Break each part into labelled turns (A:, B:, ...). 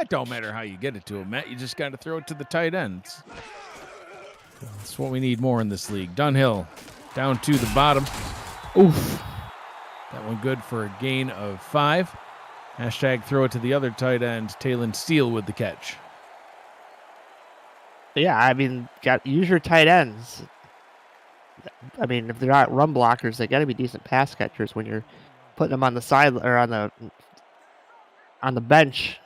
A: It don't matter how you get it to him, Matt. You just got to throw it to the tight ends. That's what we need more in this league. Dunhill down to the bottom.
B: Oof.
A: That one good for a gain of 5. Hashtag throw it to the other tight end. Talon Steele with the catch.
B: Yeah, I mean, use your tight ends. I mean, if they're not run blockers, they got to be decent pass catchers when you're putting them on the side or on the bench.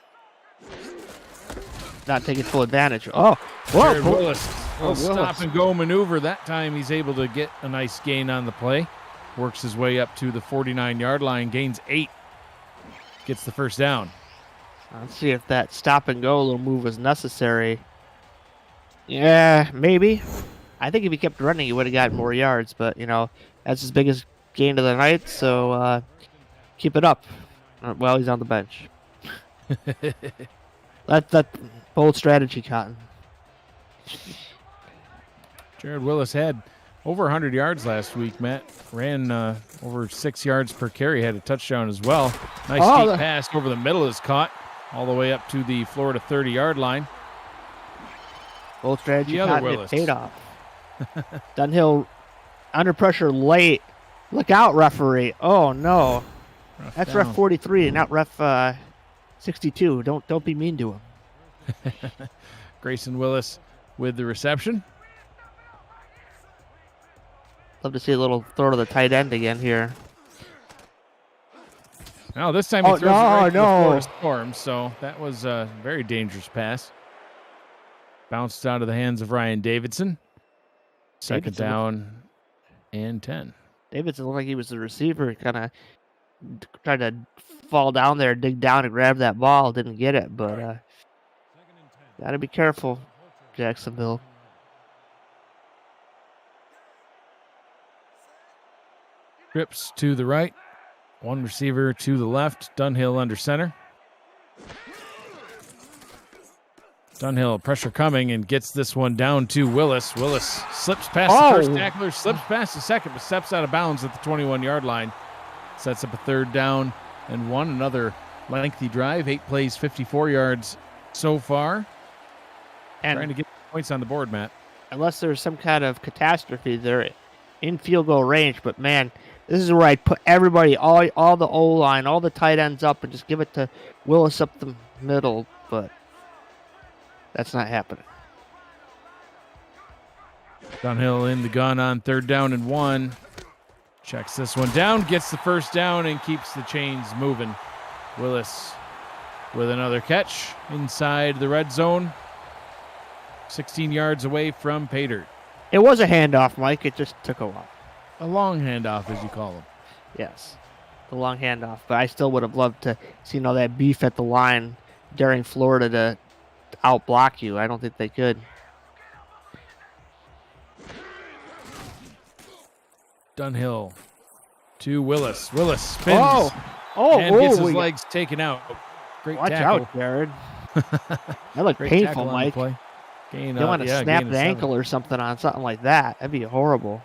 B: Not taking full advantage. Oh, whoa!
A: Jared Willis. Stop and go maneuver. That time he's able to get a nice gain on the play. Works his way up to the 49-yard line. Gains 8. Gets the first down.
B: Let's see if that stop and go little move was necessary. Yeah, maybe. I think if he kept running, he would have gotten more yards. But, you know, that's his biggest gain of the night. So keep it up. Well, he's on the bench. That bold strategy, Cotton.
A: Jared Willis had over 100 yards last week, Matt. Ran over 6 yards per carry. Had a touchdown as well. Nice deep pass over the middle is caught. All the way up to the Florida 30-yard line.
B: Bold strategy, Cotton, it paid off. Dunhill under pressure late. Look out, referee. Oh, no. That's ref 43, not ref 62. Don't be mean to him.
A: Grayson Willis with the reception.
B: Love to see a little throw to the tight end again here.
A: Now this time he throws it right to the Florida Storm, so that was a very dangerous pass. Bounced out of the hands of Ryan Davidson. Second down and 10.
B: Davidson looked like he was the receiver, kind of tried to fall down there, dig down and grab that ball. Didn't get it, but got to be careful, Jacksonville.
A: Trips to the right. One receiver to the left. Dunhill under center. Dunhill, pressure coming, and gets this one down to Willis. Willis slips past the first tackler, slips past the second, but steps out of bounds at the 21-yard line. Sets up a 3rd down and 1. Another lengthy drive. 8 plays, 54 yards so far. And trying to get points on the board, Matt.
B: Unless there's some kind of catastrophe, they're in field goal range. But, man, this is where I'd put everybody, all the O-line, all the tight ends up and just give it to Willis up the middle. But that's not happening.
A: Dunhill in the gun on 3rd down and 1. Checks this one down, gets the first down, and keeps the chains moving. Willis with another catch inside the red zone. 16 yards away from pay dirt.
B: It was a handoff, Mike. It just took a while.
A: A long handoff, as you call them.
B: Yes, the long handoff. But I still would have loved to see all that beef at the line daring Florida to out-block you. I don't think they could.
A: Dunhill to Willis. Willis spins and gets his legs taken out. Great
B: Watch
A: tackle.
B: Out, Jared. That looked painful, Mike. You want to snap the ankle or something on something like that. That'd be horrible.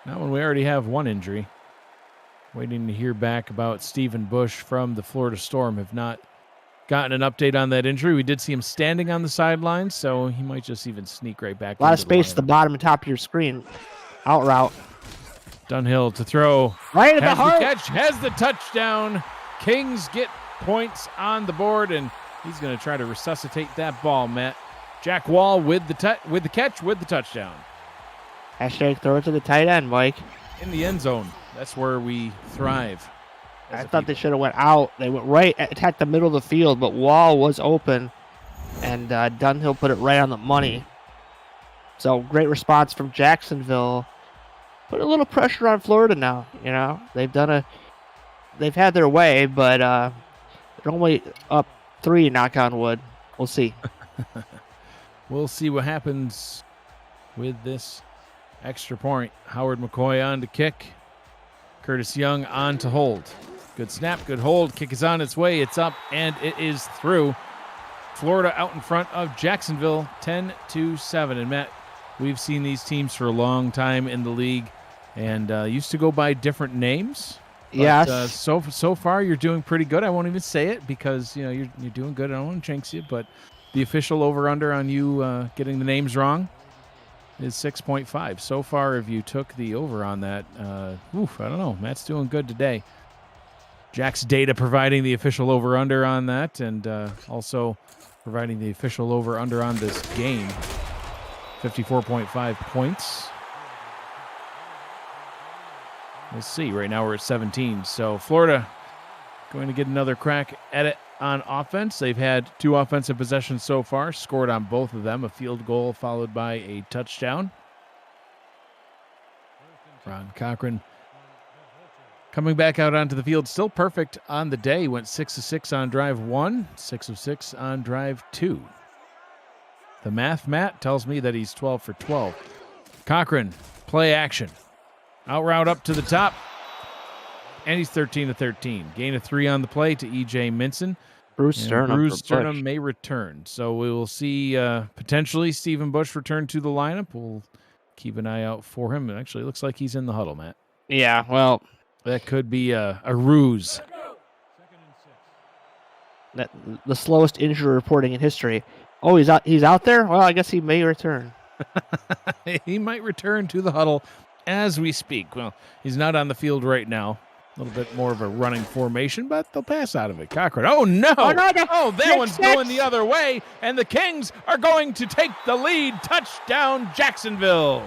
A: Not when we already have one injury. Waiting to hear back about Stephen Bush from the Florida Storm. Have not gotten an update on that injury. We did see him standing on the sidelines, so he might just even sneak right back.
B: A lot of space at the bottom and top of your screen. Out route.
A: Dunhill to throw.
B: Right at the heart.
A: The catch, has the touchdown. Kings get points on the board, and he's going to try to resuscitate that ball, Matt. Jack Wall with the catch, with the touchdown.
B: Hashtag throw it to the tight end, Mike.
A: In the end zone. That's where we thrive.
B: I thought they should have went out. They went right at the middle of the field, but Wall was open, and Dunhill put it right on the money. So great response from Jacksonville. Put a little pressure on Florida now. You know, they've had their way, but they're only up 3. Knock on wood. We'll see.
A: We'll see what happens with this extra point. Howard McCoy on to kick. Curtis Young on to hold. Good snap, good hold. Kick is on its way. It's up, and it is through. Florida out in front of Jacksonville, 10-7. And Matt, we've seen these teams for a long time in the league, and used to go by different names. But,
B: Yes.
A: so far you're doing pretty good. I won't even say it because you're doing good. I don't want to jinx you, but the official over/under on you getting the names wrong is 6.5. So far, if you took the over on that, I don't know. Matt's doing good today. Jack's data providing the official over/under on that, and also providing the official over/under on this game. 54.5 points. We'll see. Right now we're at 17. So Florida going to get another crack at it on offense. They've had 2 offensive possessions so far, scored on both of them, a field goal followed by a touchdown. Ron Cochran coming back out onto the field, still perfect on the day. Went 6 of 6 on drive 1, 6 of 6 on drive 2. The math, Matt, tells me that he's 12 for 12. Cochran, play action. Out route up to the top. And he's 13 of 13. Gain of 3 on the play to E.J. Minson.
B: Bruce Sternum
A: may return. So we will see potentially Stephen Bush return to the lineup. We'll keep an eye out for him. It actually looks like he's in the huddle, Matt.
B: Yeah, well,
A: that could be a ruse.
B: The slowest injury reporting in history. Oh, he's out there? Well, I guess he may return.
A: He might return to the huddle as we speak. Well, he's not on the field right now. A little bit more of a running formation, but they'll pass out of it. Cochran. Oh, no. Oh, that one's going the other way, and the Kings are going to take the lead. Touchdown, Jacksonville.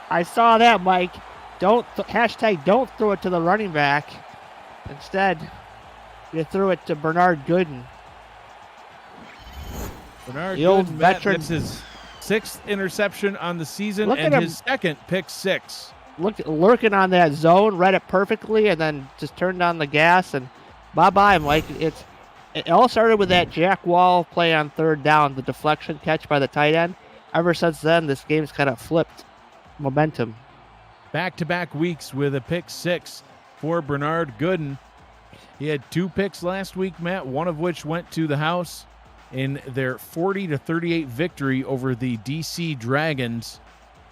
B: I saw that, Mike. Don't throw it to the running back. Instead, you threw it to Bernard Gooden.
A: Bernard Gooden, veteran. That's his 6th interception on the season and his 2nd pick 6.
B: Lurking on that zone, read it perfectly, and then just turned on the gas, and bye-bye, Mike. It all started with that Jack Wall play on 3rd down, the deflection catch by the tight end. Ever since then, this game's kind of flipped momentum.
A: Back-to-back weeks with a pick 6 for Bernard Gooden. He had 2 picks last week, Matt, one of which went to the house in their 40-38 victory over the DC Dragons.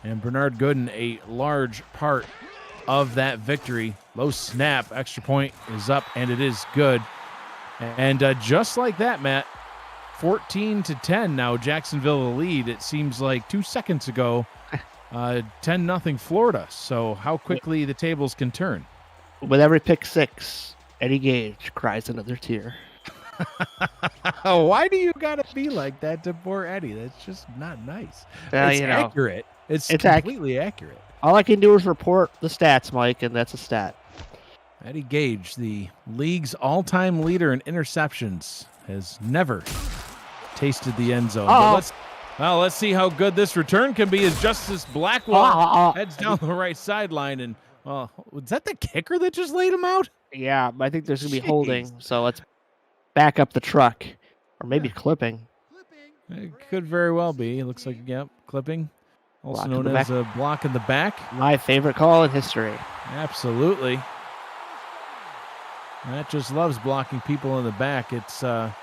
A: And Bernard Gooden, a large part of that victory. Low snap, extra point is up, and it is good. And just like that, Matt, 14-10 now, Jacksonville the lead. It seems like 2 seconds ago, 10-0 Florida. So how quickly the tables can turn.
B: With every pick 6, Eddie Gage cries another tear.
A: Why do you gotta be like that to poor Eddie? That's just not nice. It's accurate. It's completely accurate.
B: All I can do is report the stats, Mike, and that's a stat.
A: Eddie Gage, the league's all-time leader in interceptions, has never tasted the end zone. Let's see how good this return can be as Justice Blackwell heads down the right sideline. And was that the kicker that just laid him out?
B: Yeah, I think there's going to be holding, so let's back up the truck. Or maybe clipping.
A: It could very well be. It looks like, clipping. Also known as a block in the back.
B: My favorite call in history.
A: Absolutely. Matt just loves blocking people in the back. It's the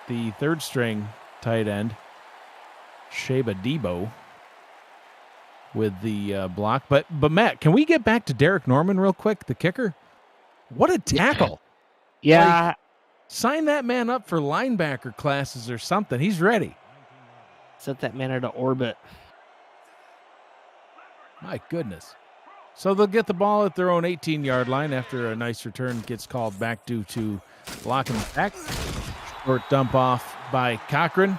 A: 3rd string tight end, Sheba Debo, with the block. But Matt, can we get back to Derek Norman real quick, the kicker? What a tackle.
B: Yeah.
A: Sign that man up for linebacker classes or something. He's ready.
B: Set that man into orbit.
A: My goodness. So they'll get the ball at their own 18-yard line after a nice return gets called back due to blocking the back. Short dump off by Cochran.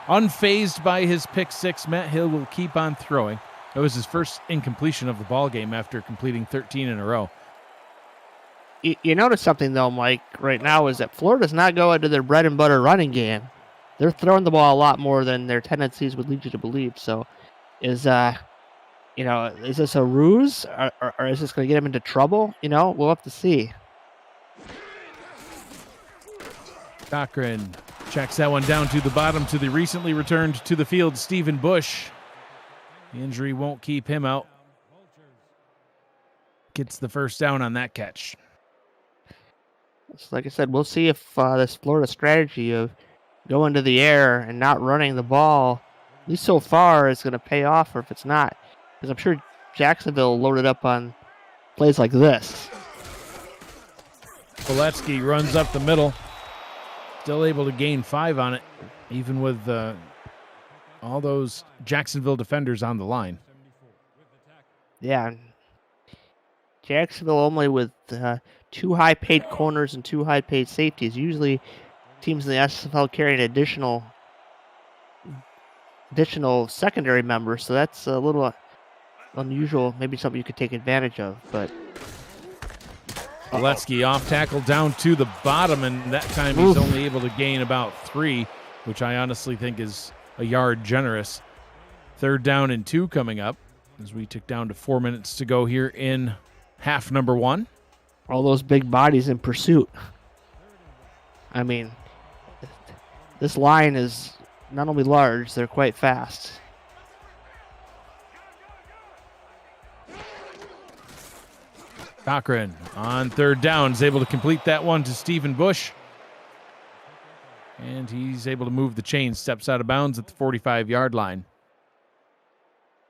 A: Unfazed by his pick 6, Matt Hill will keep on throwing. It was his first incompletion of the ball game after completing 13 in a row.
B: You notice something, though, Mike, right now, is that Florida's not going to their bread and butter running game. They're throwing the ball a lot more than their tendencies would lead you to believe. So is this a ruse or is this going to get them into trouble? We'll have to see.
A: Cochran checks that one down to the bottom to the recently returned to the field, Stephen Bush. The injury won't keep him out. Gets the first down on that catch.
B: So like I said, we'll see if this Florida strategy of going to the air and not running the ball, at least so far, is going to pay off, or if it's not. Because I'm sure Jacksonville loaded up on plays like this.
A: Boletsky runs up the middle. Still able to gain 5 on it, even with all those Jacksonville defenders on the line.
B: Yeah. Jacksonville only with 2 high-paid corners and 2 high-paid safeties. Usually teams in the SFL carry an additional secondary members, so that's a little unusual. Maybe something you could take advantage of, but...
A: Boletsky off tackle down to the bottom, and that time he's only able to gain about 3, which I honestly think is a yard generous. 3rd down and 2 coming up as we tick down to 4 minutes to go here in half number 1.
B: All those big bodies in pursuit. I mean, this line is not only large, they're quite fast.
A: Cochran on 3rd down is able to complete that one to Stephen Bush. And he's able to move the chain, steps out of bounds at the 45-yard line.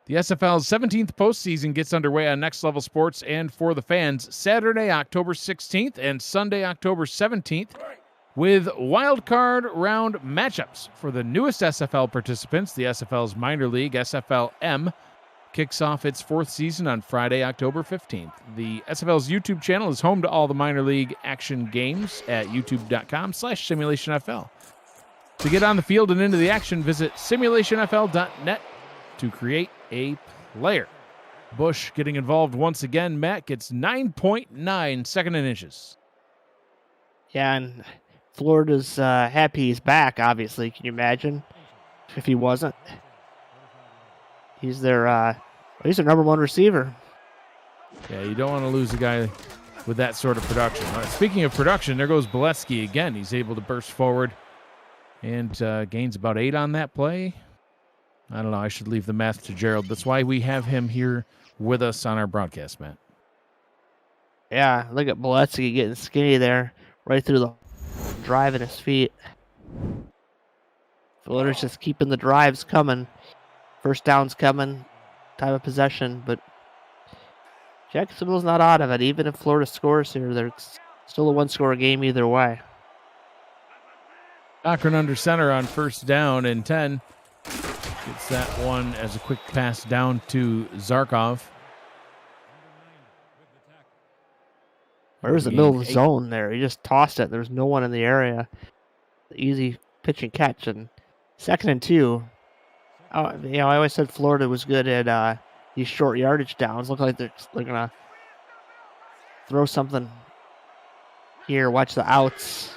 A: The SFL's 17th postseason gets underway on Next Level Sports and for the fans Saturday, October 16th and Sunday, October 17th with wildcard round matchups for the newest SFL participants. The SFL's minor league, SFL-M, kicks off its 4th season on Friday, October 15th. The SFL's YouTube channel is home to all the minor league action games at youtube.com/simulationfl. To get on the field and into the action, visit simulationfl.net to create a player. Bush getting involved once again. Matt gets 9.9 second and inches.
B: Yeah, and Florida's happy he's back, obviously. Can you imagine if he wasn't? He's their number 1 receiver.
A: Yeah, you don't want to lose a guy with that sort of production. Speaking of production, there goes Boletsky again. He's able to burst forward and gains about 8 on that play. I don't know. I should leave the math to Gerald. That's why we have him here with us on our broadcast, Matt.
B: Yeah, look at Boletsky getting skinny there, right through the drive in his feet. Florida's just keeping the drives coming. First down's coming, time of possession, but Jacksonville's not out of it. Even if Florida scores here, they're still a 1-score game either way.
A: Cochran under center on 1st down and 10. Gets that one as a quick pass down to Zarkov.
B: Where was the middle of the zone there? He just tossed it. There was no one in the area. Easy pitch and catch. And 2nd and 2. I always said Florida was good at these short yardage downs. Look like they're going to throw something here. Watch the outs.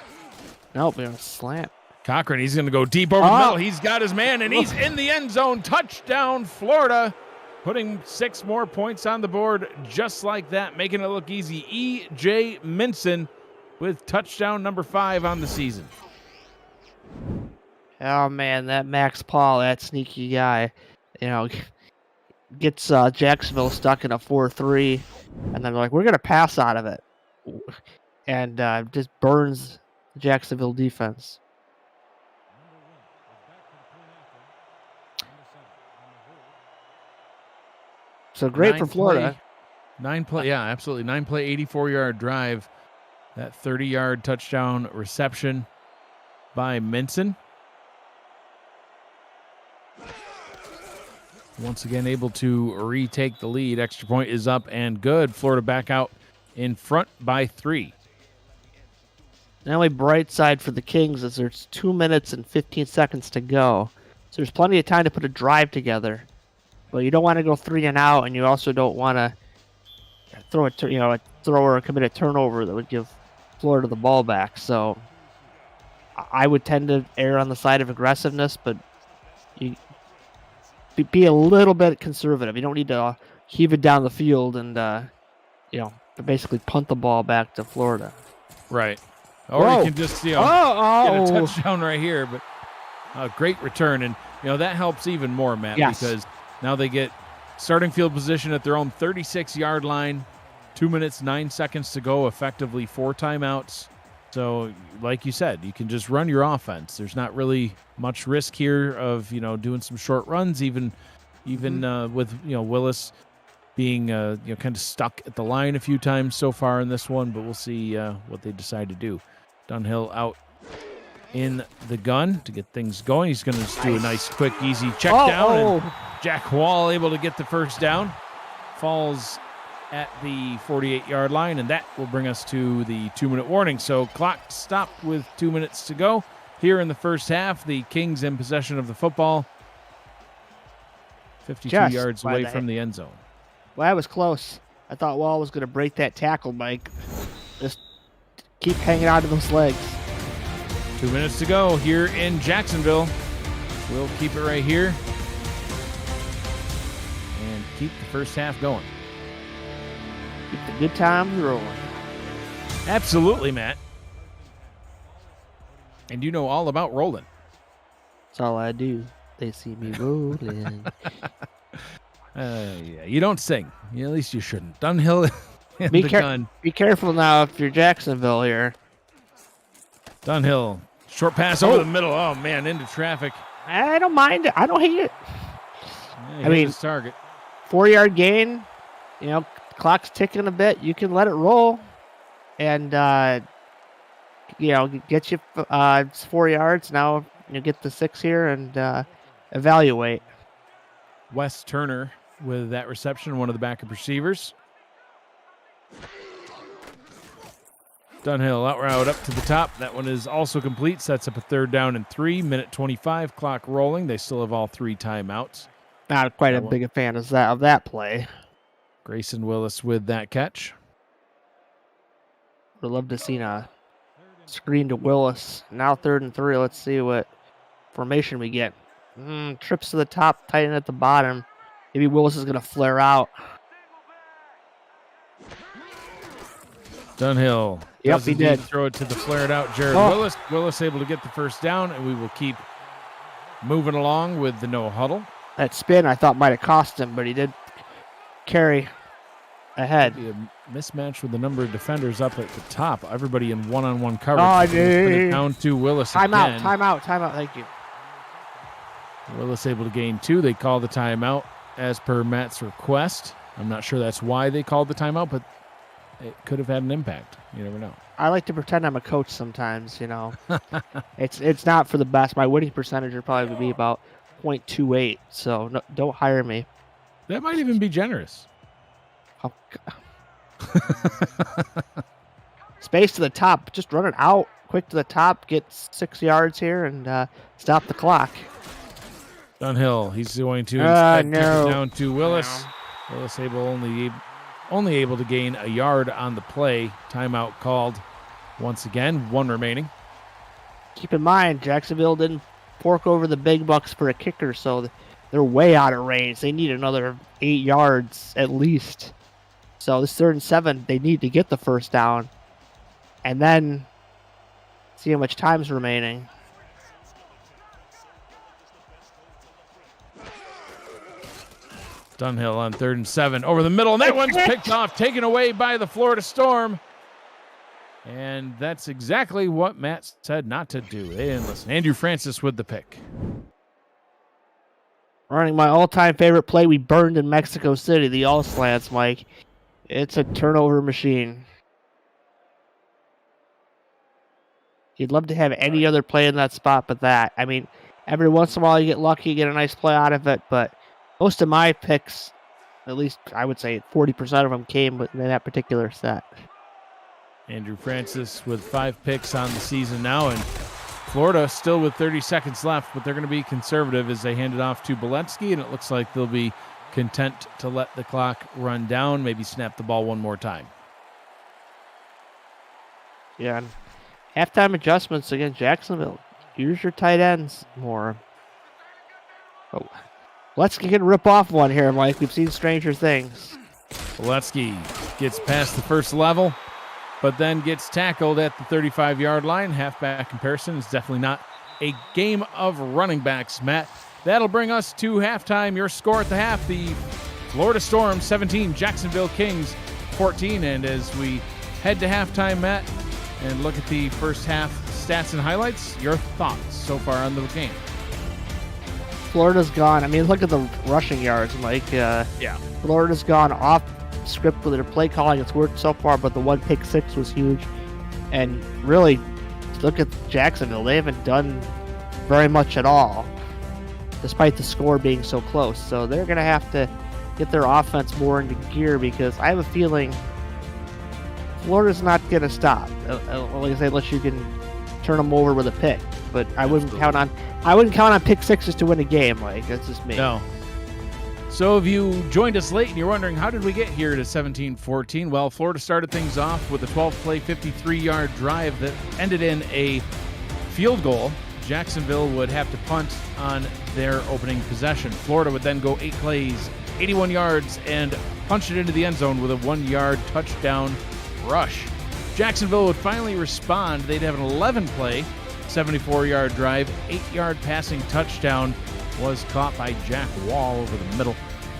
B: Nope, they're going to slant.
A: Cochran, he's going to go deep over the middle. He's got his man, and he's in the end zone. Touchdown, Florida. Putting 6 more points on the board just like that, making it look easy. E.J. Minson with touchdown number 5 on the season.
B: Oh, man, that Max Paul, that sneaky guy, gets Jacksonville stuck in a 4-3, and then they're like, we're going to pass out of it, and just burns the Jacksonville defense. So great for Florida.
A: 9-play, yeah, absolutely. 9-play, 84-yard drive. That 30-yard touchdown reception by Minson. Once again, able to retake the lead. Extra point is up and good. Florida back out in front by 3.
B: The only bright side for the Kings is there's 2 minutes and 15 seconds to go. So there's plenty of time to put a drive together. But you don't want to go 3 and out, and you also don't want to throw a thrower or commit a turnover that would give Florida the ball back. So I would tend to err on the side of aggressiveness, but you be a little bit conservative. You don't need to heave it down the field and basically punt the ball back to Florida.
A: Right. Or you can just get a touchdown right here, but a great return, and that helps even more, Matt, because now they get starting field position at their own 36-yard line. 2 minutes, 9 seconds to go, effectively 4 timeouts. So, like you said, you can just run your offense. There's not really much risk here of, doing some short runs, even with, Willis being kind of stuck at the line a few times so far in this one, but we'll see what they decide to do. Dunhill out in the gun to get things going. He's going to just do a nice, quick, easy check down. And Jack Wall able to get the first down. Falls at the 48-yard line, and that will bring us to the 2-minute warning. So clock stopped with 2 minutes to go. Here in the first half, the Kings in possession of the football. 52 yards away from the end zone.
B: Well, that was close. I thought Wall was going to break that tackle, Mike. Just keep hanging on to those legs.
A: 2 minutes to go here in Jacksonville. We'll keep it right here and keep the first half going.
B: Keep the good times rolling.
A: Absolutely, Matt. And you know all about rolling.
B: That's all I do. They see me rolling.
A: Yeah, you don't sing. At least you shouldn't. Dunhill in the gun.
B: Be careful now if you're Jacksonville here.
A: Dunhill, short pass over the middle. Oh, man, into traffic.
B: I don't mind it. I don't hate it.
A: Yeah, I mean, his target.
B: 4-yard gain. Clock's ticking a bit. You can let it roll. And, get you 4 yards. Now you get the 6 here and evaluate.
A: Wes Turner with that reception, one of the backup receivers. Dunhill out route up to the top. That one is also complete. Sets up a 3rd down and 3. Minute 25, clock rolling. They still have all 3 timeouts.
B: Not quite as big a fan as of that play.
A: Grayson Willis with that catch.
B: Would love to see a screen to Willis. Now 3rd and 3. Let's see what formation we get. Trips to the top, tight end at the bottom. Maybe Willis is going to flare out.
A: Dunhill.
B: Yep, he did.
A: Throw it to the flared out Jared Willis. Willis able to get the first down, and we will keep moving along with the no huddle.
B: That spin I thought might have cost him, but he did carry ahead.
A: A mismatch with the number of defenders up at the top. Everybody in one-on-one coverage. Put it down to Willis again.
B: Timeout. Thank you.
A: Willis able to gain 2. They call the timeout as per Matt's request. I'm not sure that's why they called the timeout, but it could have had an impact. You never know.
B: I like to pretend I'm a coach sometimes, It's not for the best. My winning percentage would probably be about 0.28, so no, don't hire me.
A: That might even be generous.
B: Oh, space to the top. Just run it out quick to the top, get 6 yards here, and stop the clock.
A: Dunhill, he's going to instead kick it down to Willis.
B: No.
A: Willis only able to gain a yard on the play. Timeout called once again. 1 remaining.
B: Keep in mind, Jacksonville didn't fork over the big bucks for a kicker, so they're way out of range. They need another 8 yards at least. So this 3rd and 7, they need to get the first down. And then see how much time's remaining.
A: Dunhill on 3rd and 7 over the middle, and that one's picked off, taken away by the Florida Storm. And that's exactly what Matt said not to do. They didn't listen. Andrew Francis with the pick.
B: Running my all-time favorite play we burned in Mexico City, the all slants, Mike. It's a turnover machine. You'd love to have any other play in that spot but that. I mean, every once in a while you get lucky, you get a nice play out of it, but most of my picks, at least I would say 40% of them came in that particular set.
A: Andrew Francis with 5 picks on the season now, and Florida still with 30 seconds left, but they're going to be conservative as they hand it off to Boletsky, and it looks like they'll be content to let the clock run down, maybe snap the ball one more time.
B: Yeah, halftime adjustments against Jacksonville. Use your tight ends more. Oh. Let's get a rip-off one here, Mike. We've seen stranger things.
A: Boletsky gets past the first level, but then gets tackled at the 35-yard line. Halfback comparison is definitely not a game of running backs, Matt. That'll bring us to halftime. Your score at the half, the Florida Storm 17, Jacksonville Kings 14. And as we head to halftime, Matt, and look at the first half stats and highlights, your thoughts so far on the game?
B: Florida's gone. I mean, look at the rushing yards, Mike.
A: Yeah.
B: Florida's gone off script with their play calling. It's worked so far, but the one pick six was huge. And really, look at Jacksonville. They haven't done very much at all, despite the score being so close. So they're going to have to get their offense more into gear, because I have a feeling Florida's not going to stop. Like I say, unless you can turn them over with a pick. But I wouldn't count on pick sixes to win a game. Like, that's just me.
A: No. So if you joined us late and you're wondering, how did we get here to 17-14? Well, Florida started things off with a 12-play, 53-yard drive that ended in a field goal. Jacksonville would have to punt on their opening possession. Florida would then go 8 plays, 81 yards, and punch it into the end zone with a 1-yard touchdown rush. Jacksonville would finally respond. They'd have an 11-play, 74-yard drive, 8-yard passing touchdown was caught by Jack Wall over the middle.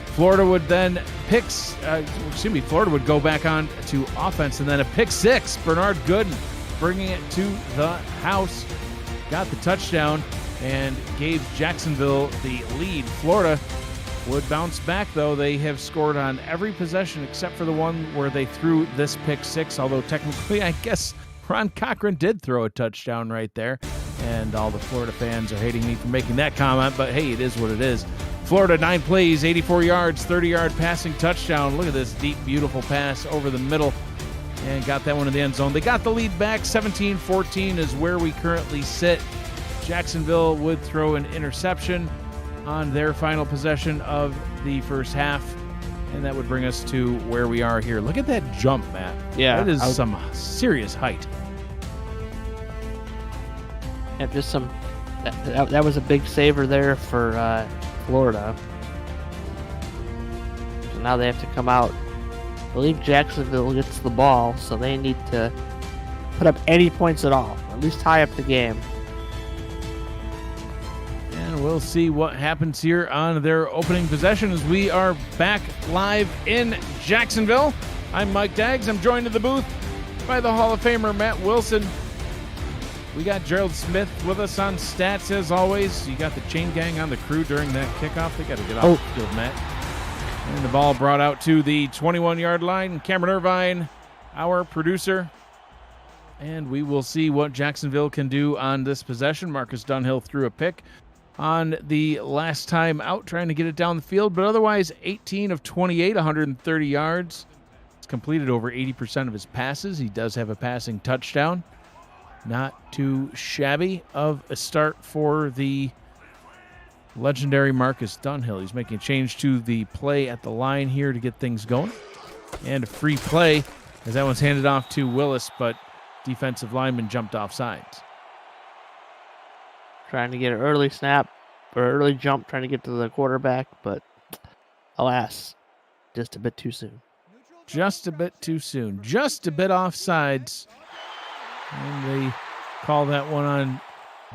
A: Florida would then Florida would go back on to offense, and then a pick six. Bernard Gooden bringing it to the house, got the touchdown, and gave Jacksonville the lead. Florida would bounce back, though. They have scored on every possession except for the one where they threw this pick six, although technically I guess Ron Cochran did throw a touchdown right there. And all the Florida fans are hating me for making that comment, but hey, it is what it is. Florida, 9 plays, 84 yards, 30-yard passing touchdown. Look at this deep, beautiful pass over the middle, and got that one in the end zone. They got the lead back. 17-14 is where we currently sit. Jacksonville would throw an interception on their final possession of the first half, and that would bring us to where we are here. Look at that jump, Matt.
B: Yeah.
A: That is some serious height.
B: And just that was a big saver there for Florida. So now they have to come out. I believe Jacksonville gets the ball, so they need to put up any points at all, at least tie up the game.
A: And we'll see what happens here on their opening possession as we are back live in Jacksonville. I'm Mike Daggs. I'm joined in the booth by the Hall of Famer Matt Wilson. We got Gerald Smith with us on stats as always. You got the chain gang on the crew during that kickoff. They got to get off the field, Matt. And the ball brought out to the 21-yard line. Cameron Irvine, our producer. And we will see what Jacksonville can do on this possession. Marcus Dunhill threw a pick on the last time out, trying to get it down the field. But otherwise, 18 of 28, 130 yards. He's completed over 80% of his passes. He does have a passing touchdown. Not too shabby of a start for the legendary Marcus Dunhill. He's making a change to the play at the line here to get things going. And a free play as that one's handed off to Willis, but defensive lineman jumped off sides.
B: Trying to get an early snap or early jump, trying to get to the quarterback, but alas, just a bit too soon.
A: Just a bit too soon. Just a bit off sides. And they call that one on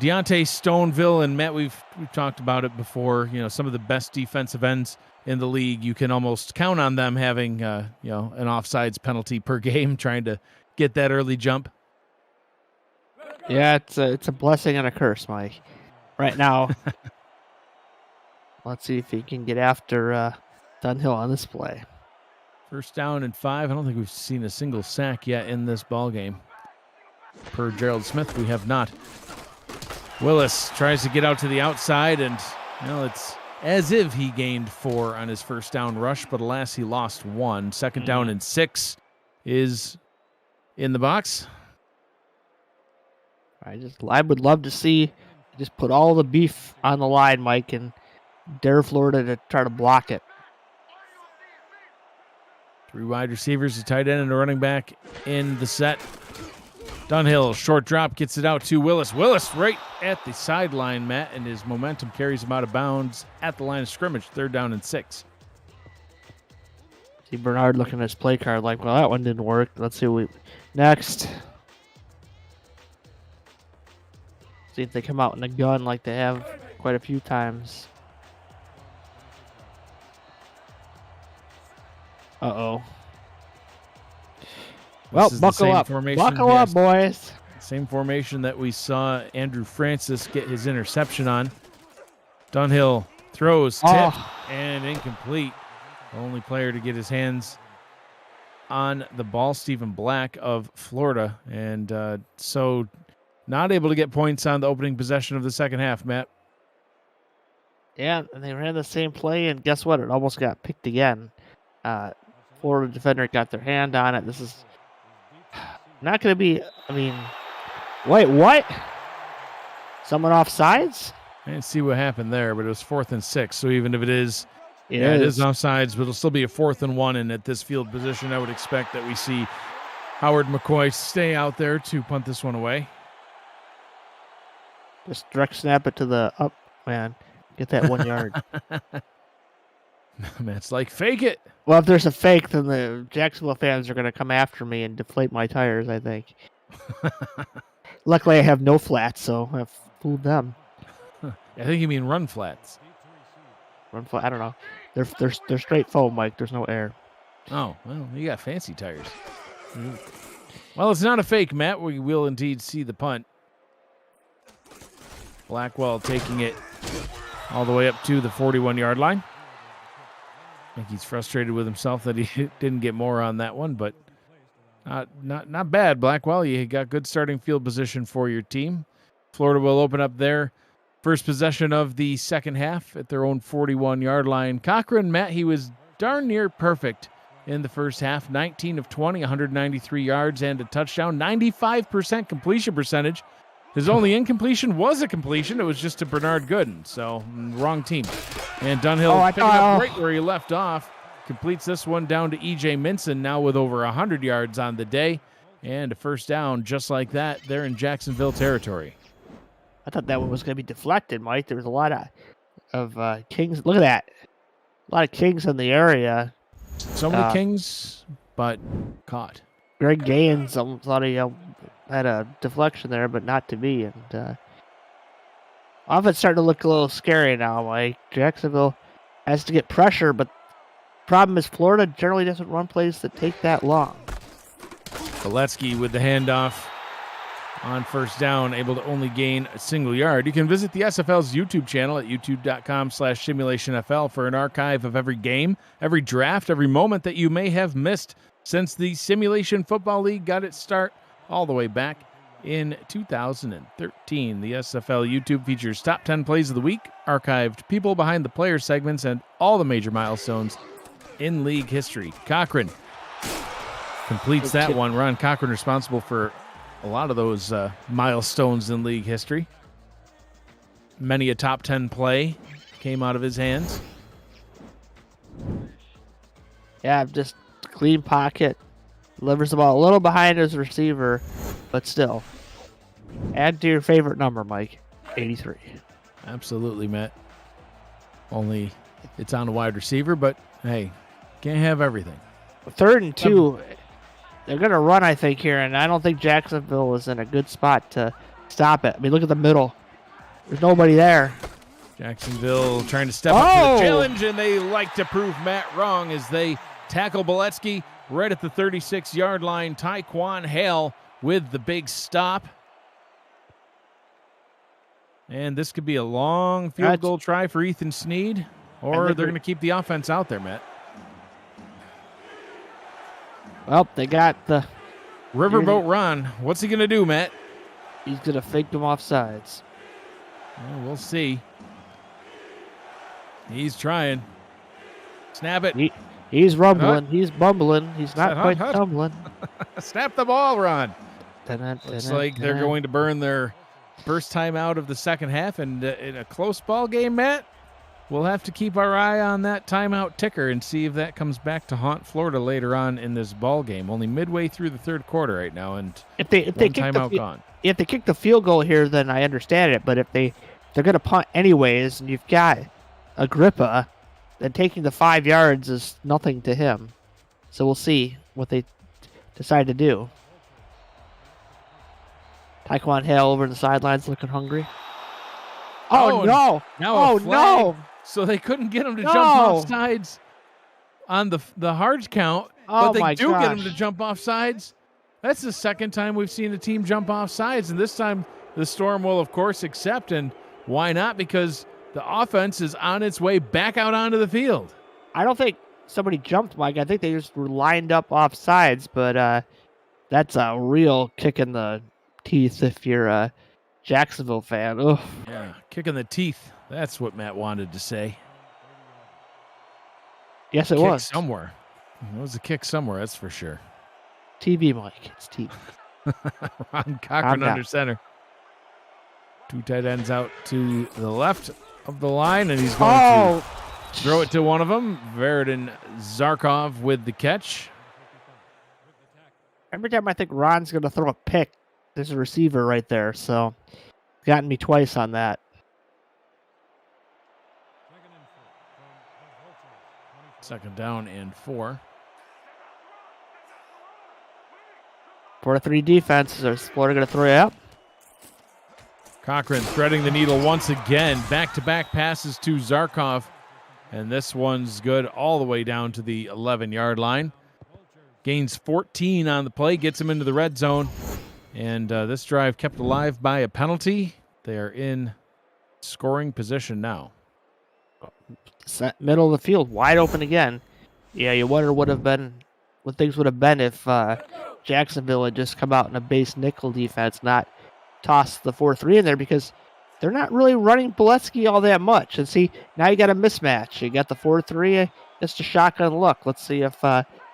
A: Deontay Stoneville. And Matt, we've talked about it before. You know, some of the best defensive ends in the league, you can almost count on them having, an offsides penalty per game, trying to get that early jump.
B: Yeah, it's a blessing and a curse, Mike. Right now, let's see if he can get after Dunhill on this play.
A: First down and 5. I don't think we've seen a single sack yet in this ball game. Per Gerald Smith, we have not. Willis tries to get out to the outside, and it's as if he gained 4 on his first down rush, but alas, he lost 1. Second down and 6 is in the box.
B: I would love to see just put all the beef on the line, Mike, and dare Florida to try to block it.
A: 3 wide receivers, a tight end, and a running back in the set. Dunhill, short drop, gets it out to Willis. Willis right at the sideline, Matt, and his momentum carries him out of bounds at the line of scrimmage. 3rd down and 6.
B: See Bernard looking at his play card like, well, that one didn't work. Let's see what next. See if they come out in a gun like they have quite a few times. Uh-oh. Well, buckle up. Buckle up, boys.
A: Same formation that we saw Andrew Francis get his interception on. Dunhill throws, tip, and incomplete. Only player to get his hands on the ball, Stephen Black of Florida. And so not able to get points on the opening possession of the second half, Matt.
B: Yeah, and they ran the same play, and guess what? It almost got picked again. Florida defender got their hand on it. This is not going to be, wait, what? Someone offsides?
A: I didn't see what happened there, but it was 4th and 6. So even if it is offsides, but it'll still be a 4th and 1. And at this field position, I would expect that we see Howard McCoy stay out there to punt this one away.
B: Just direct snap it to the up, man. Get that 1 yard.
A: Matt's like, fake it.
B: Well, if there's a fake, then the Jacksonville fans are going to come after me and deflate my tires, I think. Luckily, I have no flats, so I've fooled them.
A: I think you mean run flats.
B: Run flat? I don't know. They're straight foam, Mike. There's no air.
A: Oh, well, you got fancy tires. Well, it's not a fake, Matt. We will indeed see the punt. Blackwell taking it all the way up to the 41-yard line. I think he's frustrated with himself that he didn't get more on that one, but not bad, Blackwell. You got good starting field position for your team. Florida will open up their first possession of the second half at their own 41-yard line. Cochran, Matt, he was darn near perfect in the first half. 19 of 20, 193 yards and a touchdown. 95% completion percentage. His only incompletion was a completion. It was just to Bernard Gooden, so wrong team. And Dunhill picking up right where he left off. Completes this one down to E.J. Minson, now with over 100 yards on the day. And a first down just like that. They're in Jacksonville territory.
B: I thought that one was going to be deflected, Mike. There was a lot of Kings. Look at that. A lot of Kings in the area.
A: So many Kings, but caught.
B: Greg Gaines thought he had a deflection there, but not to be. And offense starting to look a little scary now, Mike. Jacksonville has to get pressure, but the problem is Florida generally doesn't run plays that take that long.
A: Valetsky with the handoff on first down, able to only gain a single yard. You can visit the SFL's YouTube channel at youtube.com/SimulationFL for an archive of every game, every draft, every moment that you may have missed since the Simulation Football League got its start all the way back in 2013. The SFL YouTube features top 10 plays of the week, archived people behind the player segments, and all the major milestones in league history. Cochran completes that one. Ron Cochran responsible for a lot of those milestones in league history. Many a top 10 play came out of his hands.
B: Yeah, just clean pocket. Delivers the ball a little behind his receiver, but still. Add to your favorite number, Mike. 83.
A: Absolutely, Matt. Only it's on a wide receiver, but hey, can't have everything.
B: 3rd and 2. They're going to run, I think, here, and I don't think Jacksonville is in a good spot to stop it. I mean, look at the middle. There's nobody there.
A: Jacksonville trying to step up to the challenge, and they like to prove Matt wrong as they tackle Valetsky right at the 36-yard line. Tyquan Hale with the big stop. And this could be a long field goal try for Ethan Sneed, or they're going to keep the offense out there, Matt.
B: Well, they got the
A: Riverboat Ron. What's he going to do, Matt?
B: He's going to fake them off sides.
A: Well, we'll see. He's trying. Snap it.
B: He's rumbling. He's bumbling. He's not quite stumbling.
A: Snap the ball, Ron. Looks like they're going to burn their first time out of the second half. And in a close ball game, Matt, we'll have to keep our eye on that timeout ticker and see if that comes back to haunt Florida later on in this ball game. Only midway through the third quarter right now, and
B: if they
A: timeout gone.
B: If they kick the field goal here, then I understand it. But if they're going to punt anyways, and you've got Agrippa, then taking the 5 yards is nothing to him. So we'll see what they decide to do. Tyquan Hale over the sidelines looking hungry. Oh no! No!
A: So they couldn't get him to jump off sides on the hard count, but they do get him to jump off sides. That's the second time we've seen a team jump off sides, and this time the Storm will, of course, accept. And why not? Because the offense is on its way back out onto the field.
B: I don't think somebody jumped, Mike. I think they just were lined up off sides, but that's a real kick in the teeth if you're a Jacksonville fan. Ugh.
A: Yeah, kick in the teeth. That's what Matt wanted to say.
B: Yes, it
A: kick
B: was.
A: Somewhere. It was a kick somewhere, that's for sure.
B: TV, Mike. It's TV.
A: Ron Cochran under center. Two tight ends out to the left of the line, and he's going to throw it to one of them. Veridin Zarkov with the catch.
B: Every time I think Ron's going to throw a pick, there's a receiver right there, so it's gotten me twice on that.
A: Second down and 4.
B: 4-3 defense. Is Florida going to throw you up?
A: Cochran threading the needle once again. Back-to-back passes to Zarkov. And this one's good all the way down to the 11-yard line. Gains 14 on the play. Gets him into the red zone. And this drive kept alive by a penalty. They are in scoring position now.
B: Middle of the field, wide open again. Yeah, you wonder what things would have been if Jacksonville had just come out in a base nickel defense, not tossed the 4-3 in there, because they're not really running Boletsky all that much. And see, now you got a mismatch. You got the 4-3, just a shotgun look. Let's see if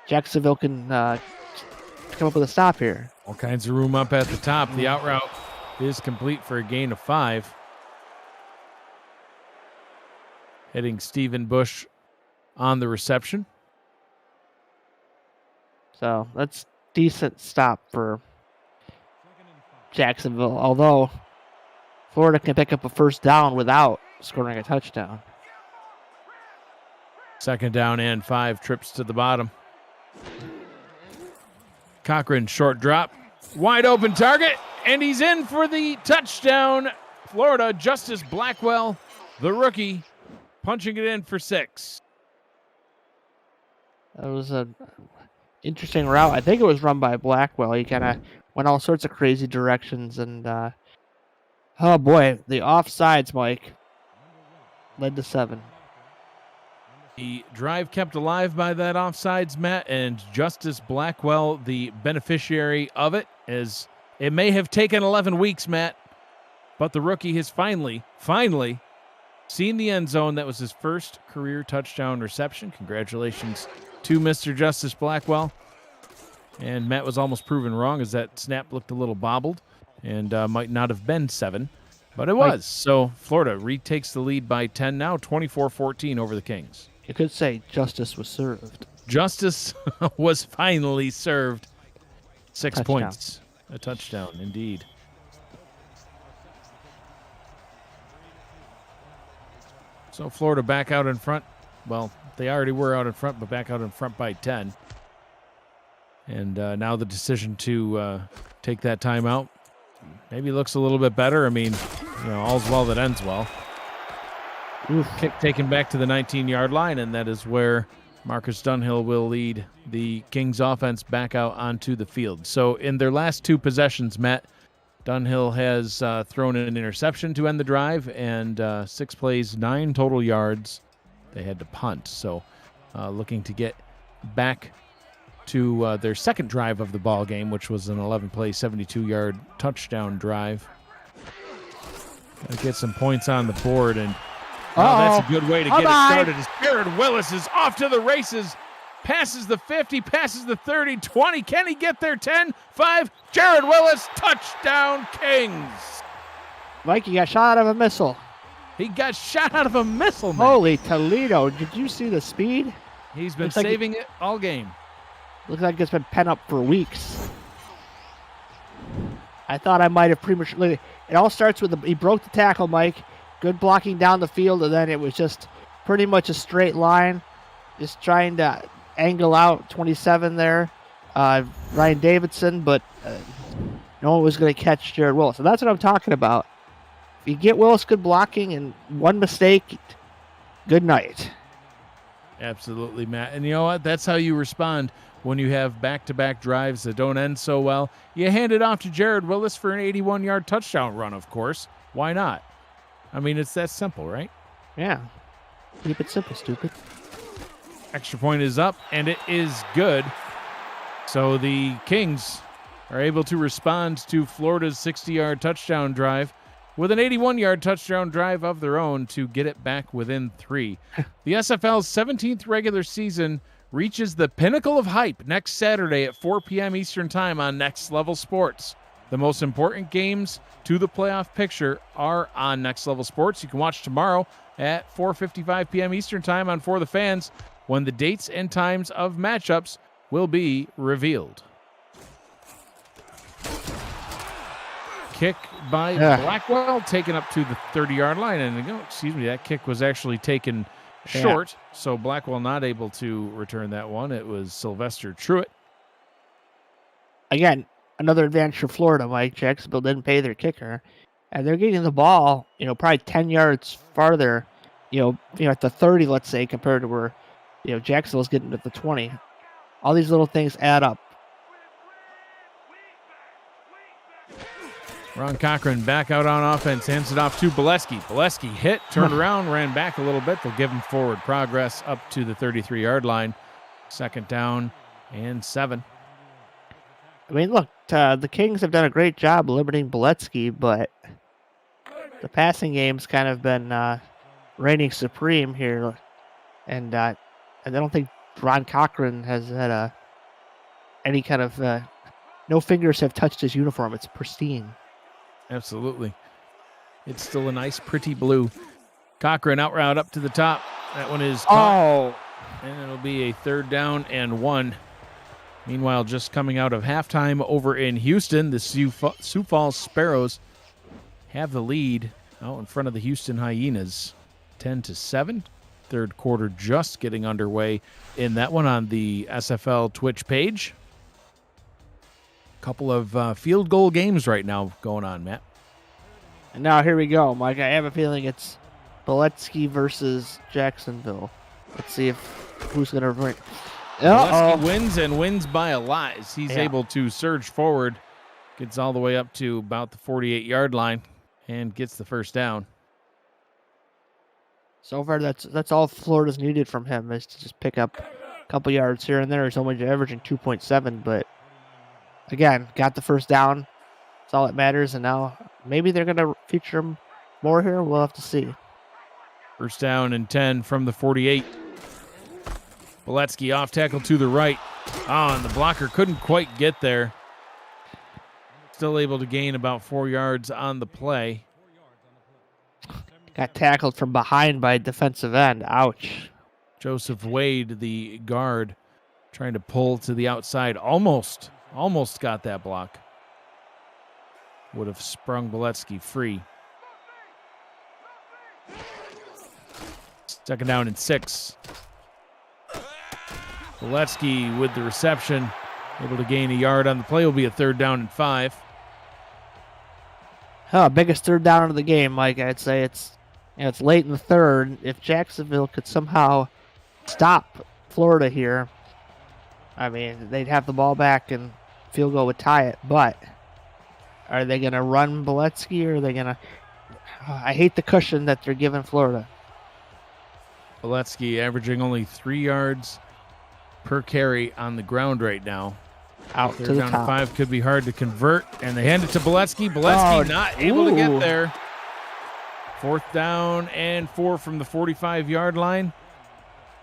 B: Jacksonville can come up with a stop here.
A: All kinds of room up at the top. The out route is complete for a gain of 5. Hitting Stephen Bush on the reception.
B: So that's decent stop for Jacksonville, although Florida can pick up a first down without scoring a touchdown.
A: Second down and 5, trips to the bottom. Cochran, short drop, wide open target, and he's in for the touchdown. Florida, Justice Blackwell, the rookie, punching it in for 6.
B: That was an interesting route. I think it was run by Blackwell. He kind of went all sorts of crazy directions, and oh boy, the offsides, Mike, led to 7.
A: The drive kept alive by that offsides, Matt, and Justice Blackwell, the beneficiary of it, as it may have taken 11 weeks, Matt, but the rookie has finally seen the end zone. That was his first career touchdown reception. Congratulations to Mr. Justice Blackwell. And Matt was almost proven wrong, as that snap looked a little bobbled and might not have been 7, but it was. So Florida retakes the lead by 10 now, 24-14 over the Kings.
B: You could say justice was served.
A: Justice was finally served. 6
B: Touchdown.
A: points. A touchdown, indeed. So Florida back out in front. Well, they already were out in front, but back out in front by 10. And now the decision to take that timeout maybe looks a little bit better. I mean, all's well that ends well.
B: Oof.
A: Kick taken back to the 19-yard line, and that is where Marcus Dunhill will lead the Kings offense back out onto the field. So in their last 2 possessions, Matt, Dunhill has thrown an interception to end the drive, and 6 plays, 9 total yards. They had to punt. So looking to get back to their second drive of the ball game, which was an 11-play, 72-yard touchdown drive. Gotta get some points on the board, and that's a good way to get it started. As Jared Willis is off to the races, passes the 50, passes the 30, 20. Can he get there? 10, 5. Jared Willis, touchdown Kings.
B: Mike, you got shot out of a missile.
A: He got shot out of a missile, man.
B: Holy Toledo. Did you see the speed?
A: He's been saving it all game.
B: Looks like it's been pent up for weeks. I thought I might have prematurely. It all starts with he broke the tackle, Mike. Good blocking down the field, and then it was just pretty much a straight line. Just trying to angle out 27 there. Ryan Davidson, but no one was going to catch Jared Willis. So that's what I'm talking about. If you get Willis good blocking and one mistake, good night.
A: Absolutely, Matt. And you know what? That's how you respond when you have back-to-back drives that don't end so well. You hand it off to Jared Willis for an 81-yard touchdown run, of course. Why not? I mean, it's that simple, right?
B: Yeah. Keep it simple, stupid.
A: Extra point is up, and it is good. So the Kings are able to respond to Florida's 60-yard touchdown drive with an 81-yard touchdown drive of their own to get it back within 3. The SFL's 17th regular season reaches the pinnacle of hype next Saturday at 4 p.m. Eastern Time on Next Level Sports. The most important games to the playoff picture are on Next Level Sports. You can watch tomorrow at 4:55 p.m. Eastern Time on For the Fans, when the dates and times of matchups will be revealed. Kick by Blackwell, taken up to the 30-yard line. And, that kick was actually taken short, so Blackwell not able to return that one. It was Sylvester Truitt.
B: Again, another advantage for Florida, Mike. Jacksonville didn't pay their kicker, and they're getting the ball, probably 10 yards farther, at the 30, let's say, compared to where, Jacksonville's getting at the 20. All these little things add up.
A: Ron Cochran back out on offense, hands it off to Bolesky. Bolesky hit, turned around, ran back a little bit. They'll give him forward progress up to the 33-yard line. 2nd down and 7.
B: I mean, look, the Kings have done a great job limiting Bolesky, but the passing game's kind of been reigning supreme here. And I don't think Ron Cochran has had any kind of... no fingers have touched his uniform. It's pristine.
A: Absolutely. It's still a nice, pretty blue. Cochran out route up to the top. That one is caught. And it'll be a 3rd down and 1. Meanwhile, just coming out of halftime over in Houston, the Sioux Falls Sparrows have the lead out in front of the Houston Hyenas, 10-7. 3rd quarter just getting underway in that one on the SFL Twitch page. Couple of field goal games right now going on, Matt.
B: And now here we go, Mike. I have a feeling it's Bolesky versus Jacksonville. Let's see who's going to bring.
A: Bolesky wins and wins by a lot. He's able to surge forward, gets all the way up to about the 48-yard line, and gets the 1st down.
B: So far, that's all Florida's needed from him, is to just pick up a couple yards here and there. He's only averaging 2.7, but again, got the 1st down. That's all that matters. And now maybe they're going to feature him more here. We'll have to see.
A: 1st down and 10 from the 48. Bolesky off tackle to the right. And the blocker couldn't quite get there. Still able to gain about 4 yards on the play.
B: Got tackled from behind by a defensive end. Ouch.
A: Joseph Wade, the guard, trying to pull to the outside. Almost got that block. Would have sprung Bolesky free. 2nd down and 6. Bolesky with the reception, able to gain a yard on the play. Will be a 3rd down and 5.
B: Biggest 3rd down of the game, Mike. I'd say it's late in the 3rd. If Jacksonville could somehow stop Florida here, I mean, they'd have the ball back and field goal would tie it. But are they going to run Bolesky, or are they going to... I hate the cushion that they're giving Florida.
A: Bolesky averaging only 3 yards per carry on the ground right now.
B: Out to the
A: down
B: top.
A: 5 could be hard to convert, and they hand it to Bolesky. Bolesky not able to get there. 4th down and 4 from the 45-yard line.